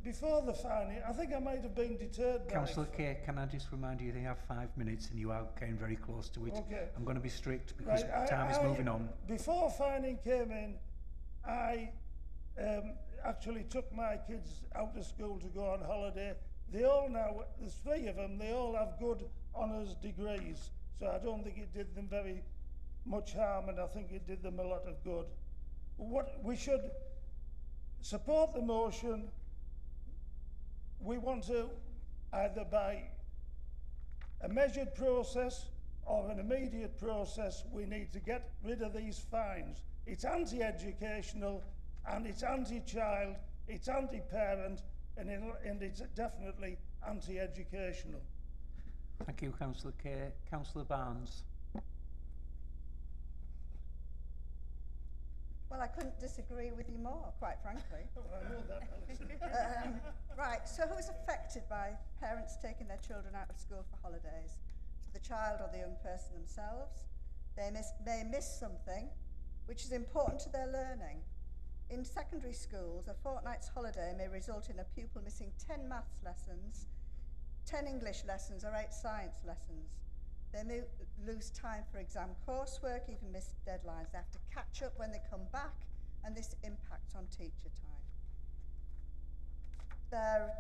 [SPEAKER 17] Before the fine, I think I might have been deterred by...
[SPEAKER 1] Councillor Kay, can I just remind you they have 5 minutes and you are getting very close to it.
[SPEAKER 17] Okay.
[SPEAKER 1] I'm going to be strict because
[SPEAKER 17] Right,
[SPEAKER 1] time is moving on.
[SPEAKER 17] Before fining came in, I actually took my kids out of school to go on holiday. They all now, there's 3 of them, they all have good honours degrees, so I don't think it did them very much harm, and I think it did them a lot of good. We should support the motion. We want to, either by a measured process or an immediate process, we need to get rid of these fines. It's anti-educational, and it's anti-child, it's anti-parent, and it's definitely anti-educational.
[SPEAKER 1] Thank you, Councillor Kay. Councillor Barnes.
[SPEAKER 6] Well, I couldn't disagree with you more, quite frankly.
[SPEAKER 17] I know that, Alison.
[SPEAKER 6] Right, so who's affected by parents taking their children out of school for holidays? So the child or the young person themselves. They may miss something which is important to their learning. In secondary schools, a fortnight's holiday may result in a pupil missing 10 maths lessons, 10 English lessons, or 8 science lessons. They may lose time for exam coursework, even miss deadlines. They have to catch up when they come back, and this impacts on teacher time. Their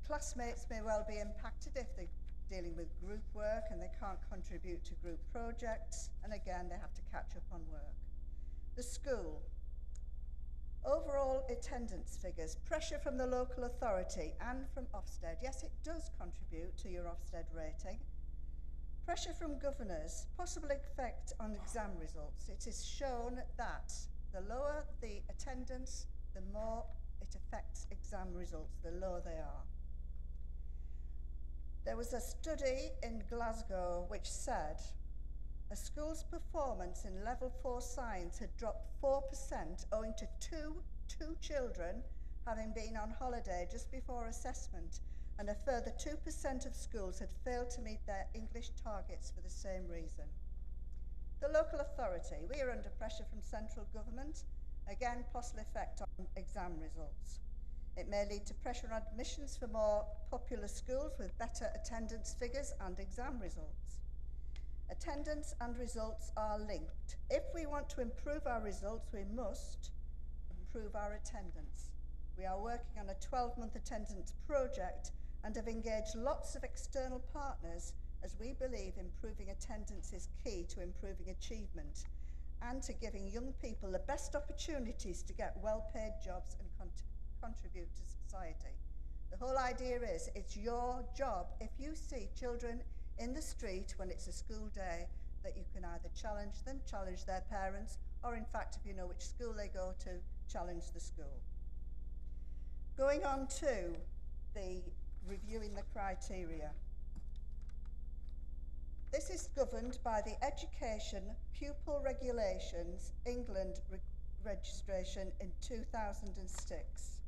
[SPEAKER 6] classmates may well be impacted if they're dealing with group work and they can't contribute to group projects, and again, they have to catch up on work. The school. Overall attendance figures, pressure from the local authority and from Ofsted. Yes, it does contribute to your Ofsted rating. Pressure from governors, possible effect on exam results. It is shown that the lower the attendance, the more it affects exam results, the lower they are. There was a study in Glasgow which said a school's performance in level 4 science had dropped 4% owing to two children having been on holiday just before assessment, and a further 2% of schools had failed to meet their English targets for the same reason. The local authority, we are under pressure from central government, again possible effect on exam results. It may lead to pressure on admissions for more popular schools with better attendance figures and exam results. Attendance and results are linked. If we want to improve our results, we must improve our attendance. We are working on a 12-month attendance project and have engaged lots of external partners, as we believe improving attendance is key to improving achievement and to giving young people the best opportunities to get well-paid jobs and contribute to society. The whole idea is it's your job, if you see children in the street when it's a school day, that you can either challenge them, challenge their parents, or in fact, if you know which school they go to, challenge the school. Going on to the reviewing the criteria. This is governed by the Education Pupil Regulations England registration in 2006.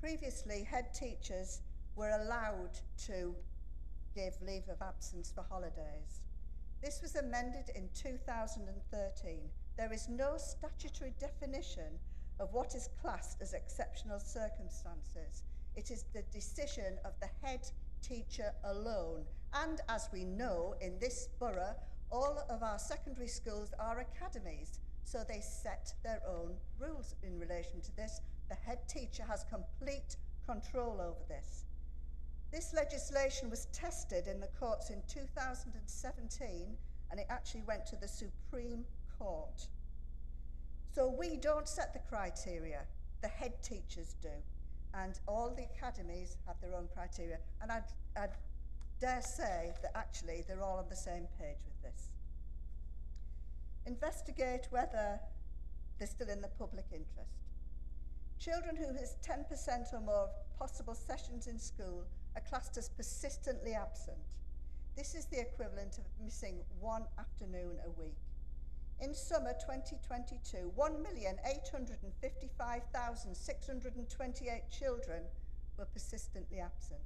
[SPEAKER 6] Previously, head teachers were allowed to give leave of absence for holidays. This was amended in 2013. There is no statutory definition of what is classed as exceptional circumstances. It is the decision of the head teacher alone. And as we know, in this borough, all of our secondary schools are academies, so they set their own rules in relation to this, The head teacher has complete control over this. This legislation was tested in the courts in 2017, and it actually went to the Supreme Court. So we don't set the criteria, the head teachers do, and all the academies have their own criteria, and I'd dare say that actually they're all on the same page with this. Investigate whether they're still in the public interest. Children who miss 10% or more of possible sessions in school are classed as persistently absent. This is the equivalent of missing one afternoon a week. In summer 2022, 1,855,628 children were persistently absent.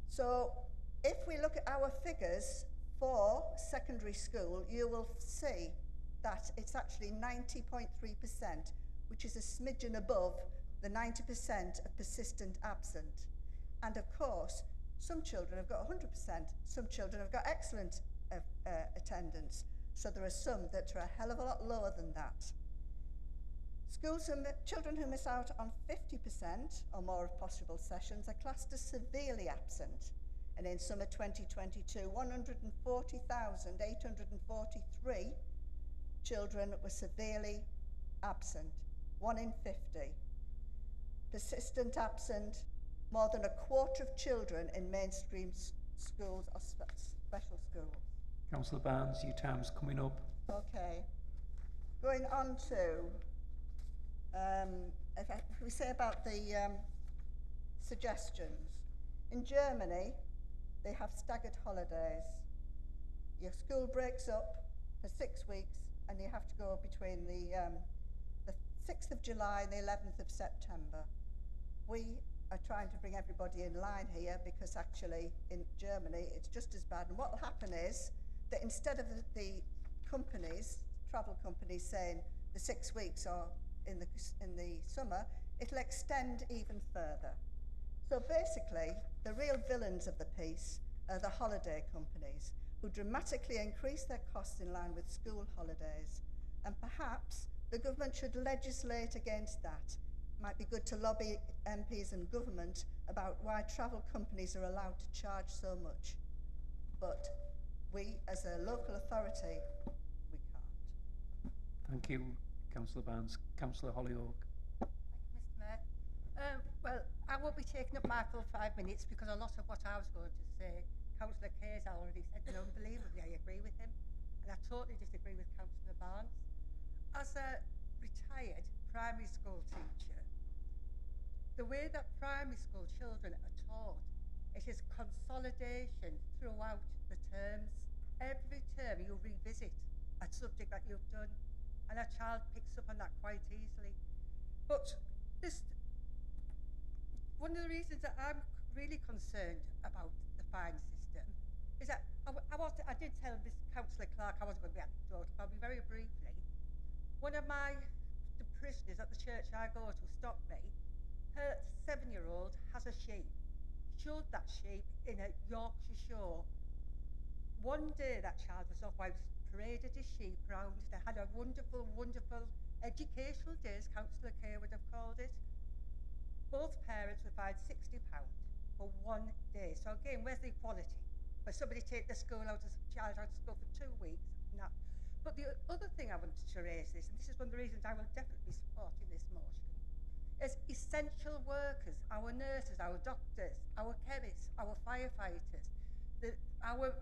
[SPEAKER 6] So if we look at our figures for secondary school, you will see that it's actually 90.3%, which is a smidgen above the 90% of persistent absent. And of course, some children have got 100%, some children have got excellent attendance, so there are some that are a hell of a lot lower than that. Children who miss out on 50% or more of possible sessions are classed as severely absent. And in summer 2022, 140,843 children were severely absent, 1 in 50. Persistent absent, more than a quarter of children in mainstream schools or special schools.
[SPEAKER 1] Councillor Barnes, your time's coming up.
[SPEAKER 6] Okay. Going on to, if we say about the suggestions. In Germany, they have staggered holidays. Your school breaks up for 6 weeks and you have to go between the 6th of July and the 11th of September. We are trying to bring everybody in line here because actually in Germany it's just as bad. And what will happen is that instead of the companies, travel companies saying the 6 weeks are in the summer, it'll extend even further. So basically, the real villains of the piece are the holiday companies who dramatically increase their costs in line with school holidays. And perhaps the government should legislate against that. Might be good to lobby MPs and government about why travel companies are allowed to charge so much. But we, as a local authority, we can't.
[SPEAKER 1] Thank you, Councillor Barnes. Councillor Hollyoak.
[SPEAKER 18] Thank you, Mr. Mayor. Well, I won't be taking up my full 5 minutes because a lot of what I was going to say, Councillor Kay's already said, and unbelievably I agree with him, and I totally disagree with Councillor Barnes. As a retired primary school teacher, the way that primary school children are taught, it is consolidation throughout the terms. Every term you revisit a subject that you've done, and a child picks up on that quite easily. But this, one of the reasons that I'm really concerned about the fine system is that I did tell Miss Councillor Clark I wasn't going to be anecdotal, but I'll be very briefly. One of the prisoners at the church I go to stopped me. Her 7-year-old has a sheep. Showed that sheep in a Yorkshire show. One day that child was off, I paraded his sheep round. They had a wonderful, wonderful educational day, as Councillor Kay would have called it. Both parents were fined £60 for 1 day. So again, where's the equality? Where somebody take the child out of school for 2 weeks? No. But the other thing I wanted to raise is, and this is one of the reasons I will definitely be supporting this motion, is essential workers, our nurses, our doctors, our chemists, our firefighters, our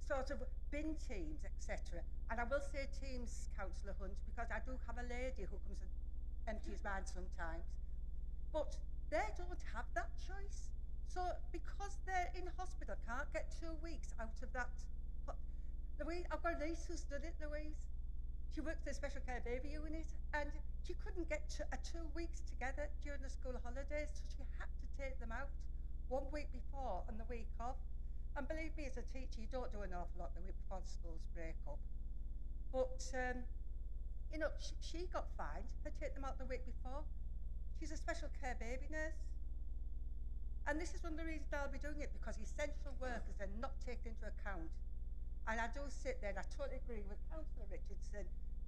[SPEAKER 18] sort of bin teams, etc. And I will say teams, Councillor Hunt, because I do have a lady who comes and empties mine sometimes. But they don't have that choice. So because they're in hospital, can't get 2 weeks out of that. Louise, I've got a niece who's done it, Louise. She works in a special care baby unit, and she couldn't get 2 weeks together during the school holidays, so she had to take them out 1 week before and the week off. And believe me, as a teacher, you don't do an awful lot the week before the schools break up. But, you know, she got fined for taking them out the week before. She's a special care baby nurse. And this is one of the reasons I'll be doing it, because essential workers are not taken into account. And I do sit there, and I totally agree with Councillor Richardson,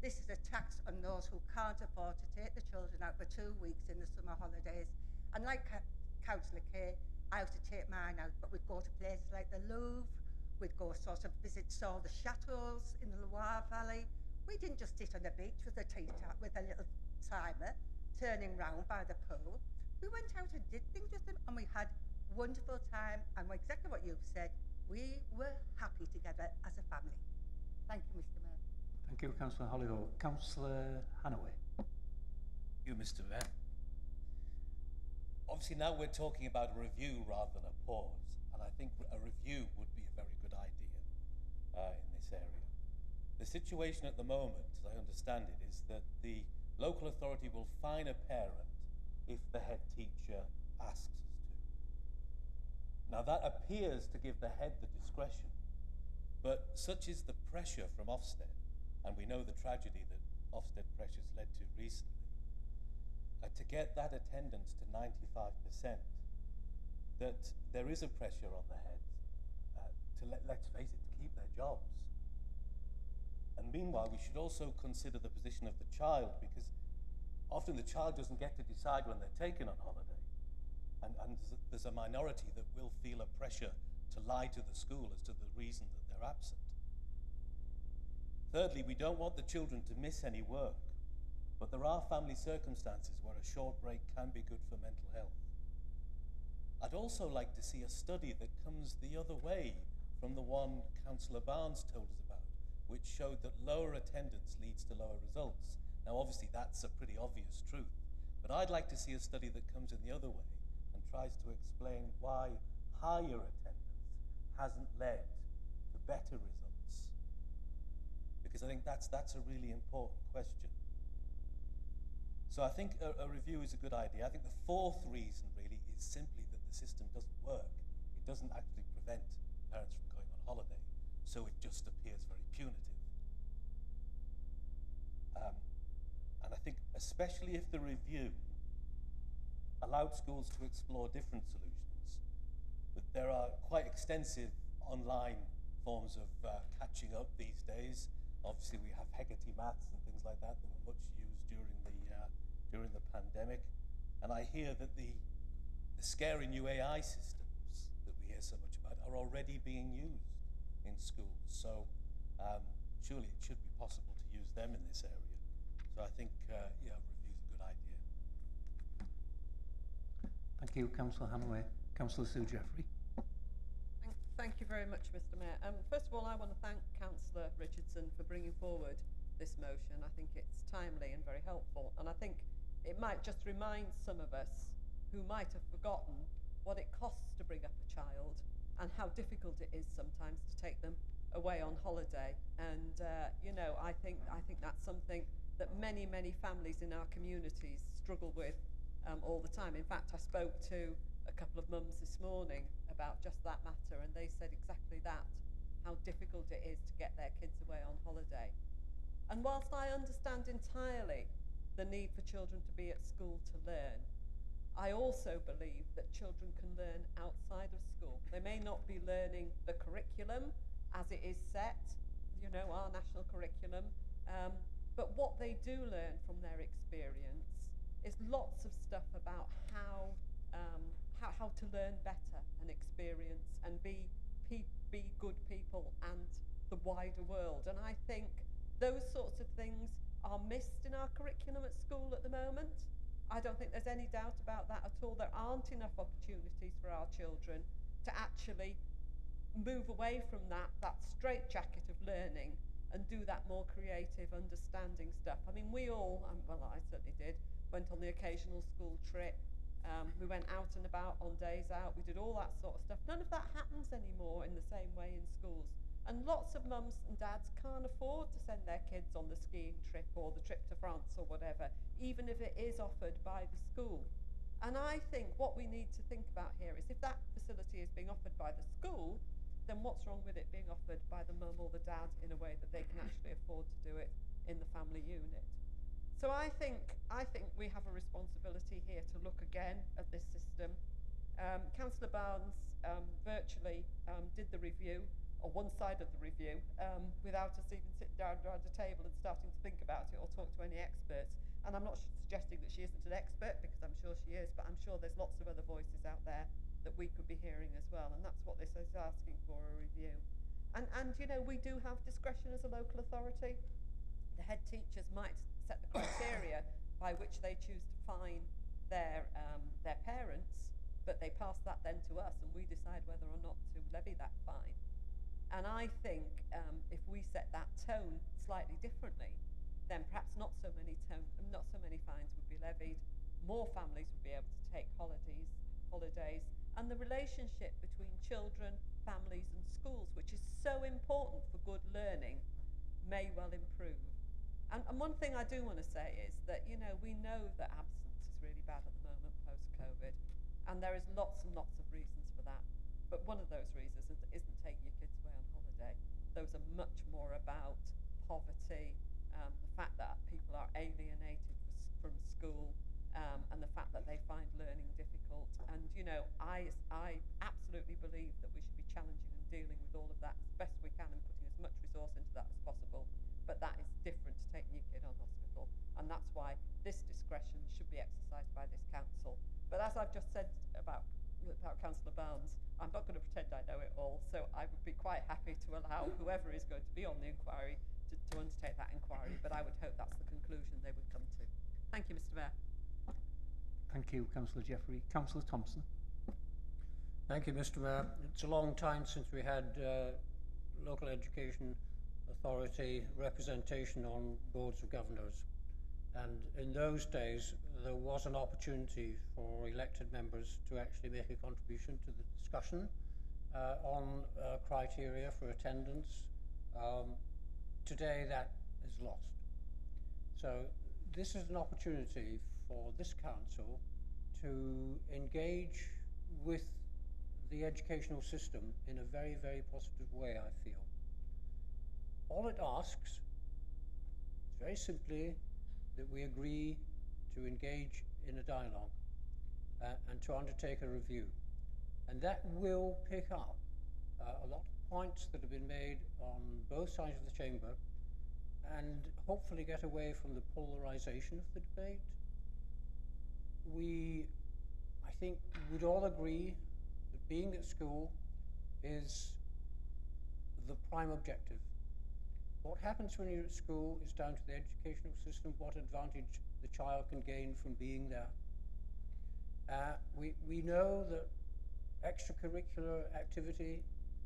[SPEAKER 18] This is a tax on those who can't afford to take the children out for 2 weeks in the summer holidays. And like Councillor Kay, I used to take mine out, but we'd go to places like the Louvre, we'd go sort of visit all the chateaus in the Loire Valley. We didn't just sit on the beach with a with a little timer, turning round by the pool. We went out and did things with them, and we had wonderful time, and exactly what you've said, we were happy together as a family. Thank you, Mr. Mayor.
[SPEAKER 1] Thank you, Councillor Hollyhoe. Councillor Hannaway.
[SPEAKER 7] Thank you, Mr. Mayor. Obviously now we're talking about a review rather than a pause, and I think a review would be a very good idea in this area. The situation at the moment, as I understand it, is that the local authority will fine a parent if the head teacher asks us to. Now that appears to give the head the discretion, but such is the pressure from Ofsted, and we know the tragedy that Ofsted pressures led to recently, to get that attendance to 95%, that there is a pressure on the heads let's face it, to keep their jobs. And meanwhile, we should also consider the position of the child, because often the child doesn't get to decide when they're taken on holiday. And there's a minority that will feel a pressure to lie to the school as to the reason that they're absent. Thirdly, we don't want the children to miss any work, but there are family circumstances where a short break can be good for mental health. I'd also like to see a study that comes the other way from the one Councillor Barnes told us about, which showed that lower attendance leads to lower results. Now obviously that's a pretty obvious truth, but I'd like to see a study that comes in the other way and tries to explain why higher attendance hasn't led to better results. Because I think that's a really important question. So I think a review is a good idea. I think the fourth reason really is simply that the system doesn't work. It doesn't actually prevent parents from going on holiday, so it just appears very punitive. And I think especially if the review allowed schools to explore different solutions, but there are quite extensive online forms of catching up these days. Obviously we have Hecate maths and things like that were much used during the pandemic, and I hear that the scary new AI systems that we hear so much about are already being used in schools. So surely it should be possible to use them in this area. So I think yeah, review is a good idea.
[SPEAKER 1] Thank you, Councillor Hannaway. Councillor Sue Jeffrey.
[SPEAKER 9] Thank you very much, Mr. Mayor. First of all, I want to thank Councillor Richardson for bringing forward this motion. I think it's timely and very helpful, and I think it might just remind some of us who might have forgotten what it costs to bring up a child and how difficult it is sometimes to take them away on holiday. And you know, I think that's something that many families in our communities struggle with all the time. In fact, I spoke to a couple of mums this morning about just that matter, and they said exactly that, how difficult it is to get their kids away on holiday. And whilst I understand entirely the need for children to be at school to learn, I also believe that children can learn outside of school. They may not be learning the curriculum as it is set, you know, our national curriculum, but what they do learn from their experience is lots of stuff about how to learn better and experience and be good people and the wider world. And I think those sorts of things are missed in our curriculum at school at the moment. I don't think there's any doubt about that at all. There aren't enough opportunities for our children to actually move away from that straitjacket of learning and do that more creative, understanding stuff. I mean, we all, well, I certainly did, went on the occasional school trip. We went out and about on days out. We did all that sort of stuff. None of that happens anymore in the same way in schools. And lots of mums and dads can't afford to send their kids on the skiing trip or the trip to France or whatever, even if it is offered by the school. And I think what we need to think about here is if that facility is being offered by the school, then what's wrong with it being offered by the mum or the dad in a way that they can actually afford to do it in the family unit? So I think we have a responsibility here to look again at this system. Councillor Barnes virtually did the review. or one side of the review, without us even sitting down around a table and starting to think about it or talk to any experts. And I'm not suggesting that she isn't an expert, because I'm sure she is, but I'm sure there's lots of other voices out there that we could be hearing as well, and that's what this is asking for, a review. And you know, we do have discretion as a local authority. The head teachers might set the criteria by which they choose to fine their parents, but they pass that then to us, and we decide whether or not to levy that fine. And I think if we set that tone slightly differently, then perhaps not so many fines would be levied. More families would be able to take holidays, and the relationship between children, families, and schools, which is so important for good learning, may well improve. And one thing I do want to say is that, you know, we know that absence is really bad at the moment post-COVID, and there is lots and lots of reasons for that. But one of those reasons isn't taking your kids away on holiday. Those are much more about poverty, the fact that people are alienated from school, and the fact that they find learning difficult. And, you know, I absolutely believe that we should be challenging and dealing with all of that as best we can and putting as much resource into that as possible. But that is different to taking your kid on hospital, and that's why this discretion should be exercised by this council. But as I've just said about Councillor Barnes, I'm not going to pretend I know it all, so I would be quite happy to allow whoever is going to be on the inquiry to undertake that inquiry, but I would hope that's the conclusion they would come to. Thank you, Mr. Mayor.
[SPEAKER 1] Thank you, Councillor Jeffrey. Councillor Thompson.
[SPEAKER 15] Thank you, Mr. Mayor. It's a long time since we had local education authority representation on boards of governors, and in those days there was an opportunity for elected members to actually make a contribution to the discussion on criteria for attendance. Today that is lost. So this is an opportunity for this council to engage with the educational system in a very, very positive way, I feel. All it asks is very simply that we agree to engage in a dialogue and to undertake a review. And that will pick up a lot of points that have been made on both sides of the chamber and hopefully get away from the polarization of the debate. I think we'd all agree that being at school is the prime objective. What happens when you're at school is down to the educational system, what advantage the child can gain from being there. We know that extracurricular activity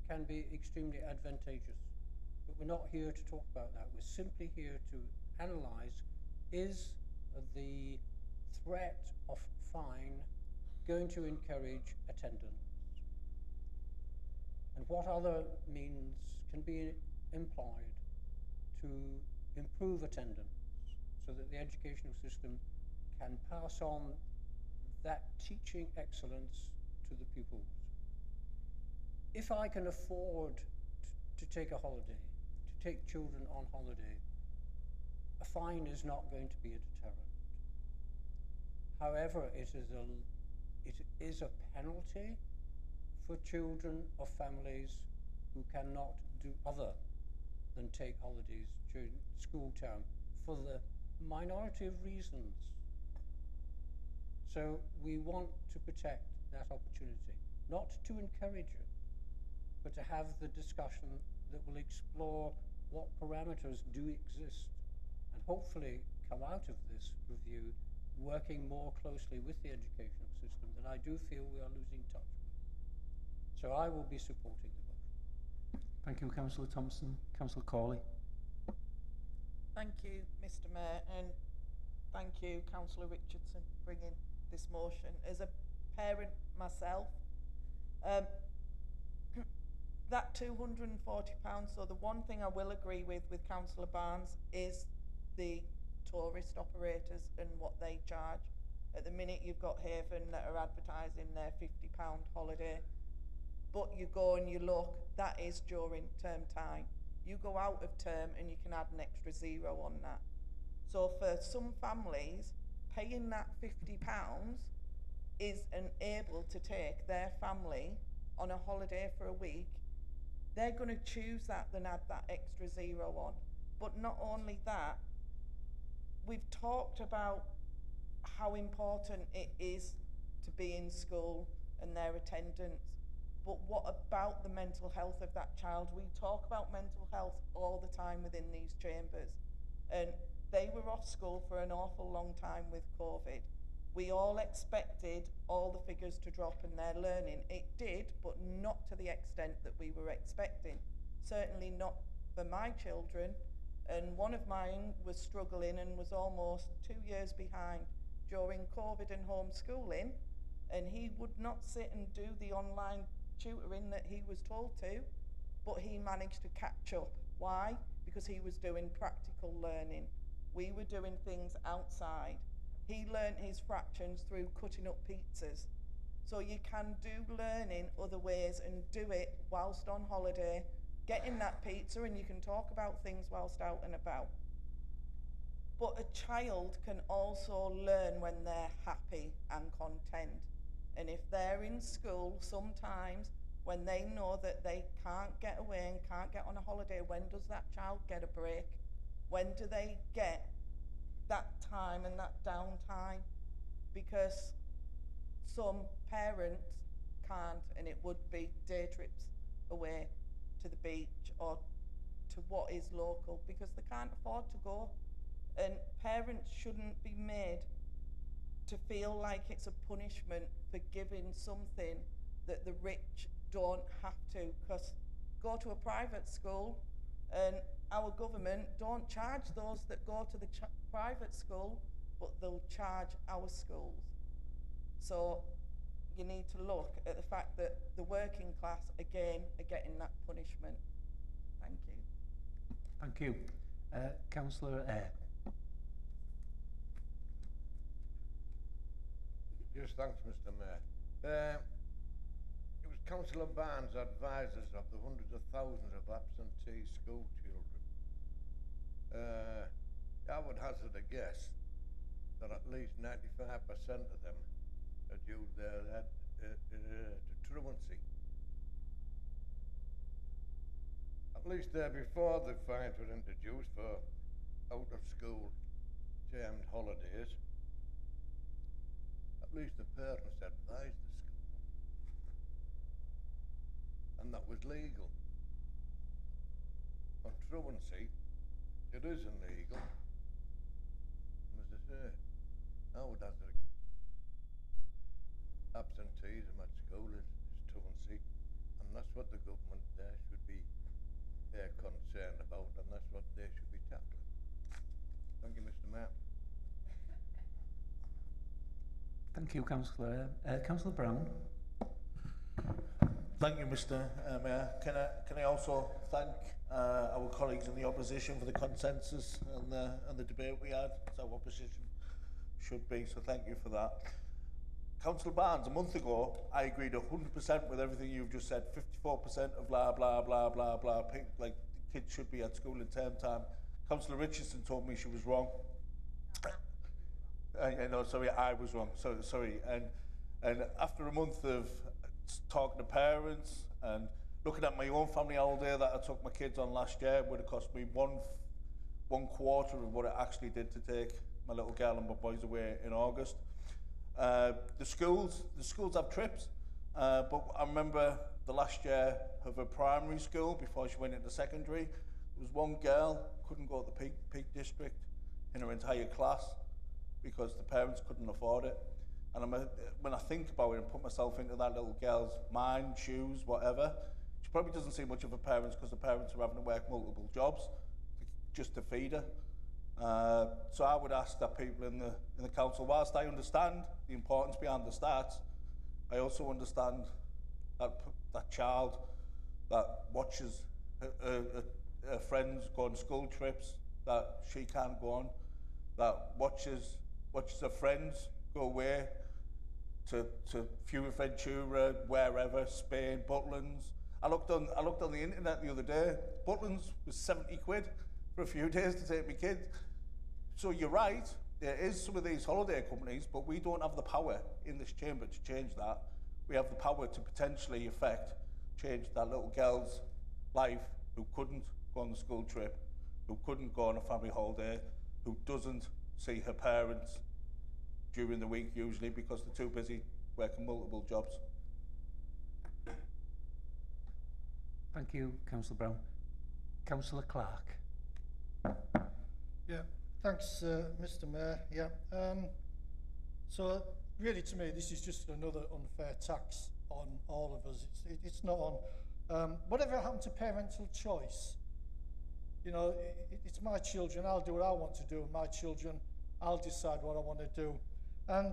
[SPEAKER 15] can be extremely advantageous, but we're not here to talk about that. We're simply here to analyse, is the threat of fine going to encourage attendance? And what other means can be employed to improve attendance so that the educational system can pass on that teaching excellence to the pupils? If I can afford to take a holiday, to take children on holiday, a fine is not going to be a deterrent. However, it is a penalty for children of families who cannot do other than take holidays during school term for the minority of reasons. So we want to protect that opportunity, not to encourage it, but to have the discussion that will explore what parameters do exist and hopefully come out of this review working more closely with the educational system that I do feel we are losing touch with. So I will be supporting the motion.
[SPEAKER 1] Thank you, Councillor Thompson. Councillor Corley.
[SPEAKER 13] Thank you, Mr. Mayor, and thank you, Councillor Richardson, for bringing this motion. As a parent myself, that £240, so the one thing I will agree with Councillor Barnes is the tourist operators and what they charge. At the minute you've got Haven that are advertising their £50 holiday, but you go and you look, that is during term time. You go out of term and you can add an extra zero on that. So for some families, paying that £50 is able to take their family on a holiday for a week they're going to choose that than add that extra zero on. But not only that, we've talked about how important it is to be in school and their attendance. But what about the mental health of that child? We talk about mental health all the time within these chambers. And they were off school for an awful long time with COVID. We all expected all the figures to drop in their learning. It did, but not to the extent that we were expecting. Certainly not for my children. And one of mine was struggling and was almost 2 years behind during COVID and homeschooling. And he would not sit and do the online tutoring that he was told to, but he managed to catch up. Why? Because he was doing practical learning. We were doing things outside. He learnt his fractions through cutting up pizzas. So you can do learning other ways and do it whilst on holiday, getting that pizza, and you can talk about things whilst out and about. But a child can also learn when they're happy and content. And if they're in school, sometimes when they know that they can't get away and can't get on a holiday, when does that child get a break? When do they get that time and that downtime? Because some parents can't, and it would be day trips away to the beach or to what is local, because they can't afford to go. And parents shouldn't be made to feel like it's a punishment for giving something that the rich don't have to. Because go to a private school, and our government don't charge those that go to the private school, but they'll charge our schools. So you need to look at the fact that the working class, again, are getting that punishment. Thank you.
[SPEAKER 1] Thank you. Councillor Eyre.
[SPEAKER 19] Yes, thanks, Mr. Mayor. It was Councillor Barnes advisors of the hundreds of thousands of absentee school children. I would hazard a guess that at least 95% of them are due to truancy. At least before the fines were introduced for out-of-school termed holidays, at least the parents advised the school, and that was legal. On truancy, it isn't legal. As I say, I would have to absenteeism at school is truancy, and that's what the government there should be concerned about, and that's what they should be tackling. Thank you, Mr. Mayor.
[SPEAKER 1] Thank you, Councillor. Councillor Brown.
[SPEAKER 5] Thank you, Mr. Mayor. Can I also thank our colleagues in the opposition for the consensus and the debate we had, as our opposition should be, so thank you for that. Councillor Barnes, a month ago, I agreed 100% with everything you've just said. 54% of blah, blah, blah, blah, blah, like the kids should be at school in term time. Councillor Richardson told me she was wrong. No, sorry, I was wrong. Sorry. And after a month of talking to parents and looking at my own family holiday that I took my kids on last year, it would have cost me one quarter of what it actually did to take my little girl and my boys away in August. The schools have trips, but I remember the last year of a primary school before she went into secondary. There was one girl couldn't go to the Peak District in her entire class because the parents couldn't afford it. And when I think about it and put myself into that little girl's mind, shoes, whatever, she probably doesn't see much of her parents because the parents are having to work multiple jobs just to feed her. So I would ask that people in the council, whilst I understand the importance behind the stats, I also understand that child that watches her friends go on school trips that she can't go on, that watches her friends go away to Fuerteventura, wherever, Spain, Butlins. I looked on the internet the other day. Butlins was 70 quid for a few days to take my kids. So you're right, there is some of these holiday companies, but we don't have the power in this chamber to change that. We have the power to potentially change that little girl's life, who couldn't go on the school trip, who couldn't go on a family holiday, who doesn't see her parents during the week usually because they're too busy working multiple jobs.
[SPEAKER 1] Thank you, Councillor Brown. Councillor Clark.
[SPEAKER 12] Yeah, thanks, Mr. Mayor. Yeah, so really to me, this is just another unfair tax on all of us. It's not on. Whatever happened to parental choice? You know, it's my children, I'll do what I want to do, and my children, I'll decide what I want to do. And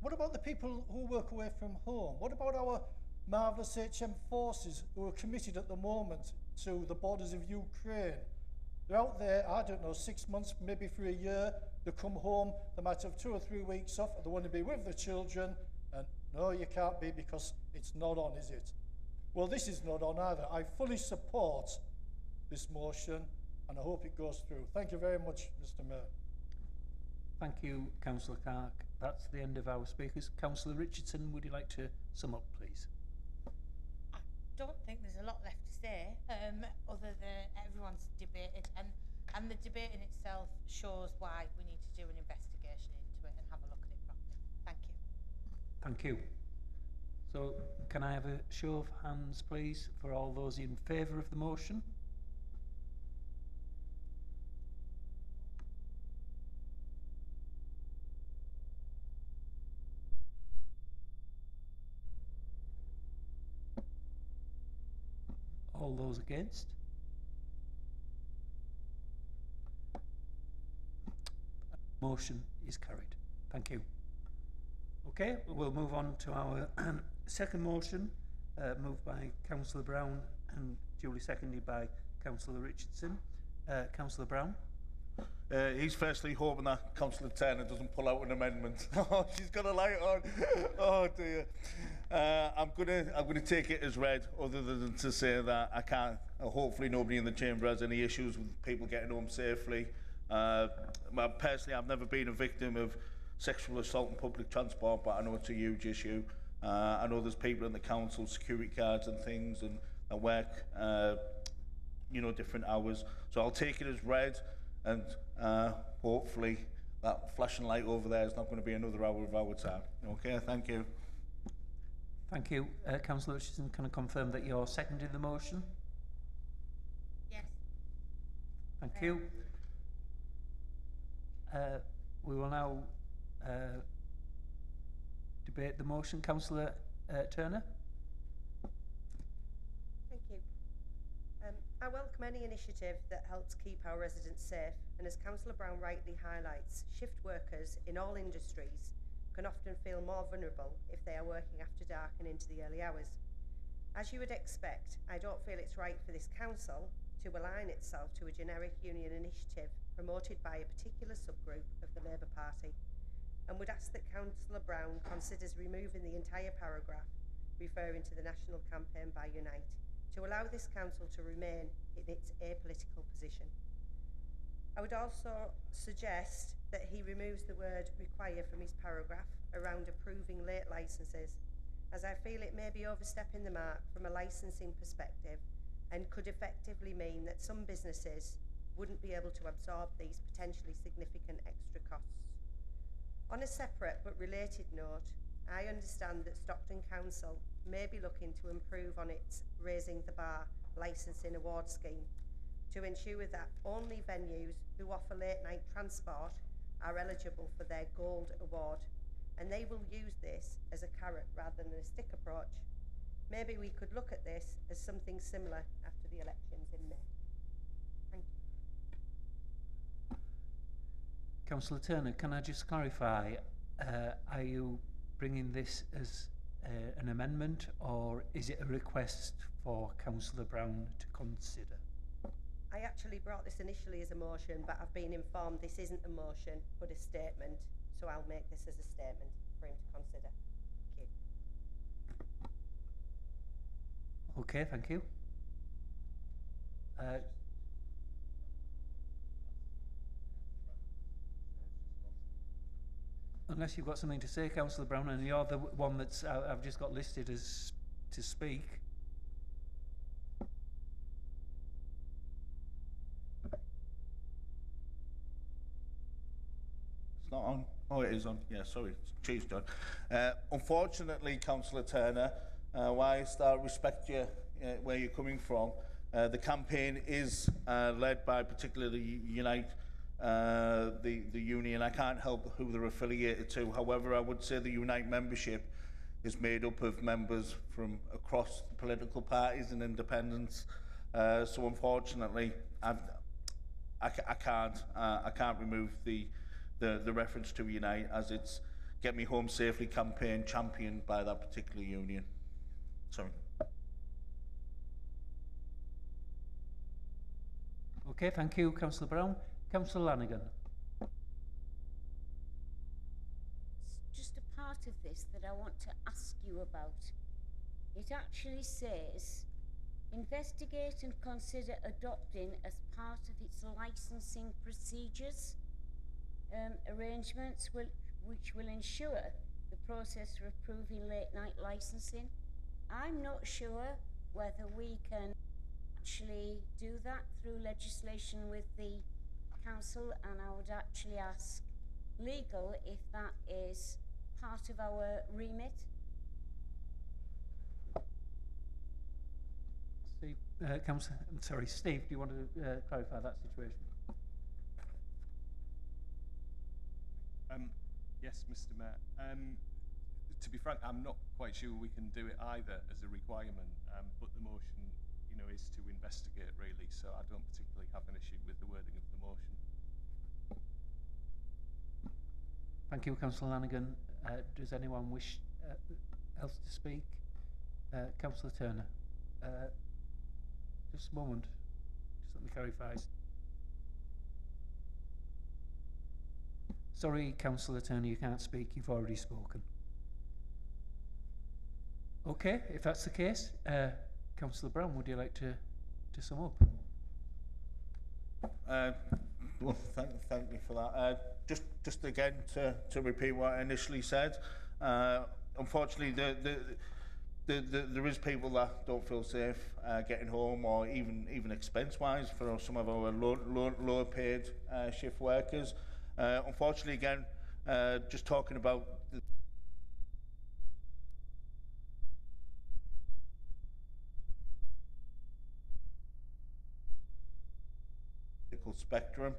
[SPEAKER 12] what about the people who work away from home? What about our marvellous HM forces who are committed at the moment to the borders of Ukraine? They're out there, I don't know, 6 months, maybe for a year. They come home, they might have 2 or 3 weeks off, they want to be with the children, and no, you can't be because it's not on, is it? Well, this is not on either. I fully support this motion, and I hope it goes through. Thank you very much, Mr. Mayor.
[SPEAKER 1] Thank you, Councillor Clark. That's the end of our speakers. Councillor Richardson, would you like to sum up, please?
[SPEAKER 11] I don't think there's a lot left to say, other than everyone's debated, and the debate in itself shows why we need to do an investigation into it and have a look at it properly. Thank you.
[SPEAKER 1] Thank you. So, can I have a show of hands, please, for all those in favour of the motion? All those against? Motion is carried. Thank you. Okay, we'll move on to our second motion, moved by Councillor Brown and duly seconded by Councillor Richardson. Councillor Brown?
[SPEAKER 5] He's firstly hoping that Councillor Turner doesn't pull out an amendment. Oh, she's got a light on. Oh dear. I'm gonna take it as read, other than to say that I can't. Hopefully, nobody in the chamber has any issues with people getting home safely. Personally, I've never been a victim of sexual assault in public transport, but I know it's a huge issue. I know there's people in the council, security guards and things, and that work, you know, different hours. So I'll take it as read, and hopefully that flashing light over there is not going to be another hour of our time. Okay, thank you.
[SPEAKER 1] Thank you. Councillor Richardson, can I confirm that you're seconding the motion?
[SPEAKER 11] Yes.
[SPEAKER 1] Thank you. We will now debate the motion. Councillor Turner?
[SPEAKER 14] Thank you. I welcome any initiative that helps keep our residents safe, and as Councillor Brown rightly highlights, shift workers in all industries can often feel more vulnerable if they are working after dark and into the early hours. As you would expect, I don't feel it's right for this council to align itself to a generic union initiative promoted by a particular subgroup of the Labour Party, and would ask that Councillor Brown considers removing the entire paragraph referring to the national campaign by Unite, to allow this council to remain in its apolitical position. I would also suggest that he removes the word require from his paragraph around approving late licences, as I feel it may be overstepping the mark from a licensing perspective and could effectively mean that some businesses wouldn't be able to absorb these potentially significant extra costs. On a separate but related note, I understand that Stockton Council may be looking to improve on its Raising the Bar licensing award scheme to ensure that only venues who offer late night transport are eligible for their Gold Award, and they will use this as a carrot rather than a stick approach. Maybe we could look at this as something similar after the elections in May. Thank you.
[SPEAKER 1] Councillor Turner, can I just clarify, are you bringing this as an amendment, or is it a request for Councillor Brown to consider?
[SPEAKER 14] I actually brought this initially as a motion, but I've been informed this isn't a motion, but a statement, so I'll make this as a statement for him to consider. Thank you.
[SPEAKER 1] Okay, thank you. Unless you've got something to say, Councillor Brown, and you're the one that's I've just got listed as to speak.
[SPEAKER 5] It's not on. Oh, it is on. Yeah, sorry. Cheers, John. Unfortunately, Councillor Turner, while I still respect you where you're coming from, the campaign is led by particularly Unite, the union. I can't help who they're affiliated to. However, I would say the Unite membership is made up of members from across the political parties and independents. So unfortunately, I can't remove the reference to Unite, as it's Get Me Home Safely campaign championed by that particular union. Sorry.
[SPEAKER 1] Okay, thank you, Councillor Brown. Councillor Lanigan.
[SPEAKER 3] Just a part of this that I want to ask you about. It actually says, investigate and consider adopting as part of its licensing procedures arrangements which will ensure the process for approving late night licensing. I'm not sure whether we can actually do that through legislation with the council, and I would actually ask legal if that is part of our remit.
[SPEAKER 1] Steve, Steve, do you want to clarify that situation?
[SPEAKER 20] Yes, Mr. Mayor. To be frank, I'm not quite sure we can do it either as a requirement, but the motion, is to investigate, really, so I don't particularly have an issue with the wording of the motion.
[SPEAKER 1] Thank you, Councillor Lanigan. Does anyone wish else to speak? Councillor Turner. Just a moment. Just let me clarify. Sorry, Councillor Turner, you can't speak. You've already spoken. Okay, if that's the case, Councillor Brown, would you like to sum up?
[SPEAKER 5] Well, thank you for that. Just again to repeat what I initially said. Unfortunately, there is people that don't feel safe getting home, or even expense-wise for some of our lower paid shift workers. Unfortunately, again, just talking about the spectrum.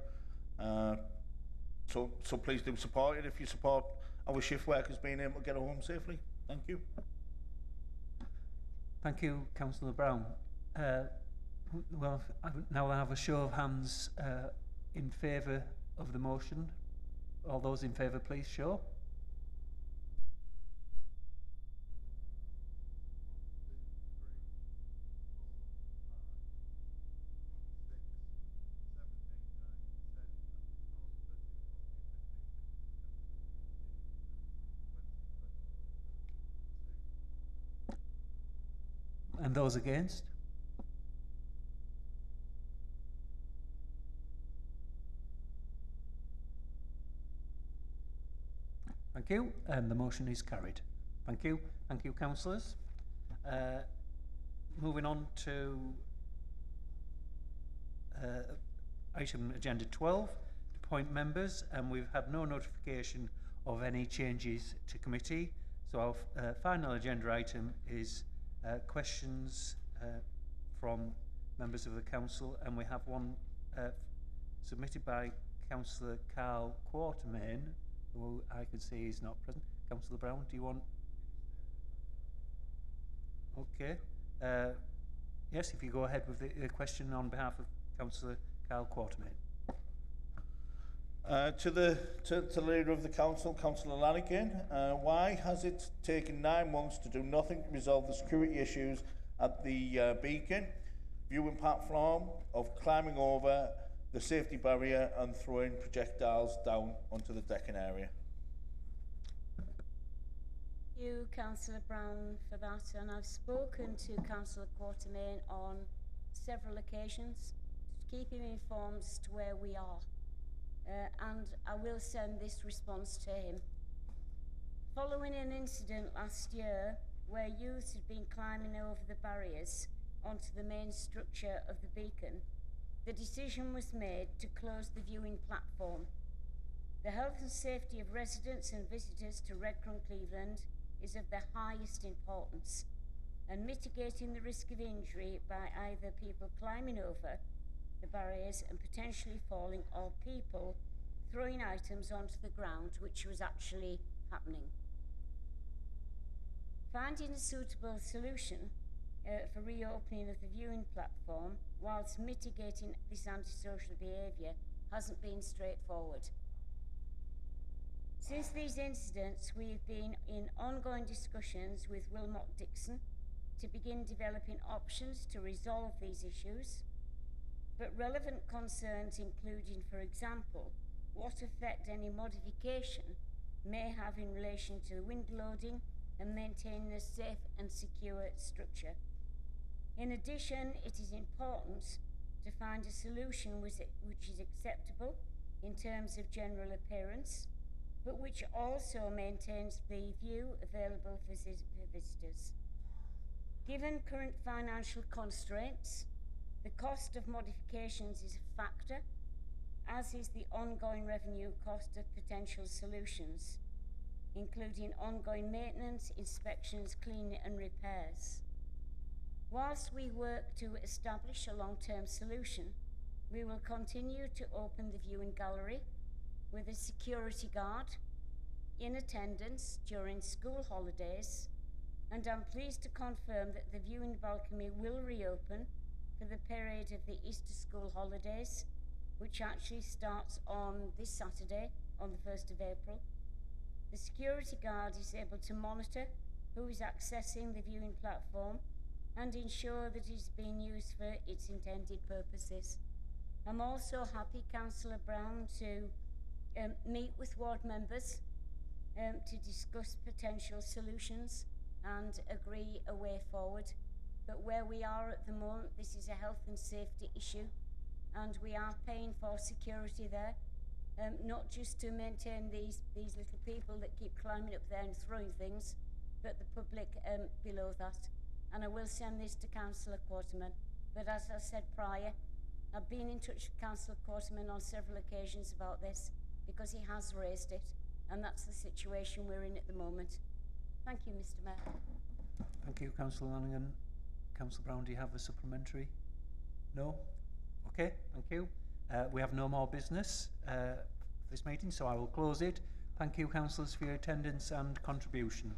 [SPEAKER 5] So please do support it if you support our shift workers being able to get home safely. Thank you.
[SPEAKER 1] Thank you, Councillor Brown. Well, now I have a show of hands in favour of the motion. All those in favour, please show. And those against? Thank you, and the motion is carried. Thank you. Thank you, councillors. Moving on to item agenda 12, to appoint members, and we've had no notification of any changes to committee. So our final agenda item is questions from members of the council, and we have one submitted by Councillor Carl Quartermain, who I can see is not present. Councillor Brown, do you want? Okay. Yes, if you go ahead with the question on behalf of Councillor Carl Quartermain.
[SPEAKER 5] To the leader of the council, Councillor Lanigan, why has it taken 9 months to do nothing to resolve the security issues at the beacon, viewing platform, of climbing over the safety barrier and throwing projectiles down onto the decking area?
[SPEAKER 3] Thank you, Councillor Brown, for that, and I've spoken to Councillor Quartermain on several occasions to keep him informed as to where we are. And I will send this response to him. Following an incident last year where youths had been climbing over the barriers onto the main structure of the beacon, the decision was made to close the viewing platform. The health and safety of residents and visitors to Redcar and Cleveland is of the highest importance, and mitigating the risk of injury by either people climbing over the barriers and potentially falling, or people throwing items onto the ground, which was actually happening. Finding a suitable solution for reopening of the viewing platform whilst mitigating this antisocial behaviour hasn't been straightforward. Since these incidents, we have been in ongoing discussions with Wilmot Dixon to begin developing options to resolve these issues, but relevant concerns including, for example, what effect any modification may have in relation to the wind loading and maintaining a safe and secure structure. In addition, it is important to find a solution which is acceptable in terms of general appearance, but which also maintains the view available for visitors. Given current financial constraints, the cost of modifications is a factor, as is the ongoing revenue cost of potential solutions, including ongoing maintenance, inspections, cleaning and repairs. Whilst we work to establish a long-term solution, we will continue to open the viewing gallery with a security guard in attendance during school holidays, and I'm pleased to confirm that the viewing balcony will reopen for the period of the Easter school holidays, which actually starts on this Saturday, on the 1st of April. The security guard is able to monitor who is accessing the viewing platform and ensure that it is being used for its intended purposes. I'm also happy, Councillor Brown, to meet with ward members to discuss potential solutions and agree a way forward. But where we are at the moment, this is a health and safety issue, and we are paying for security there, not just to maintain these little people that keep climbing up there and throwing things, but the public below that. And I will send this to Councillor Quarterman. But as I said prior, I've been in touch with Councillor Quarterman on several occasions about this, because he has raised it, and that's the situation we're in at the moment. Thank you, Mr. Mayor.
[SPEAKER 1] Thank you, Councillor Lanigan. Councillor Brown, do you have a supplementary? No? Okay, thank you. We have no more business for this meeting, so I will close it. Thank you, councillors, for your attendance and contribution.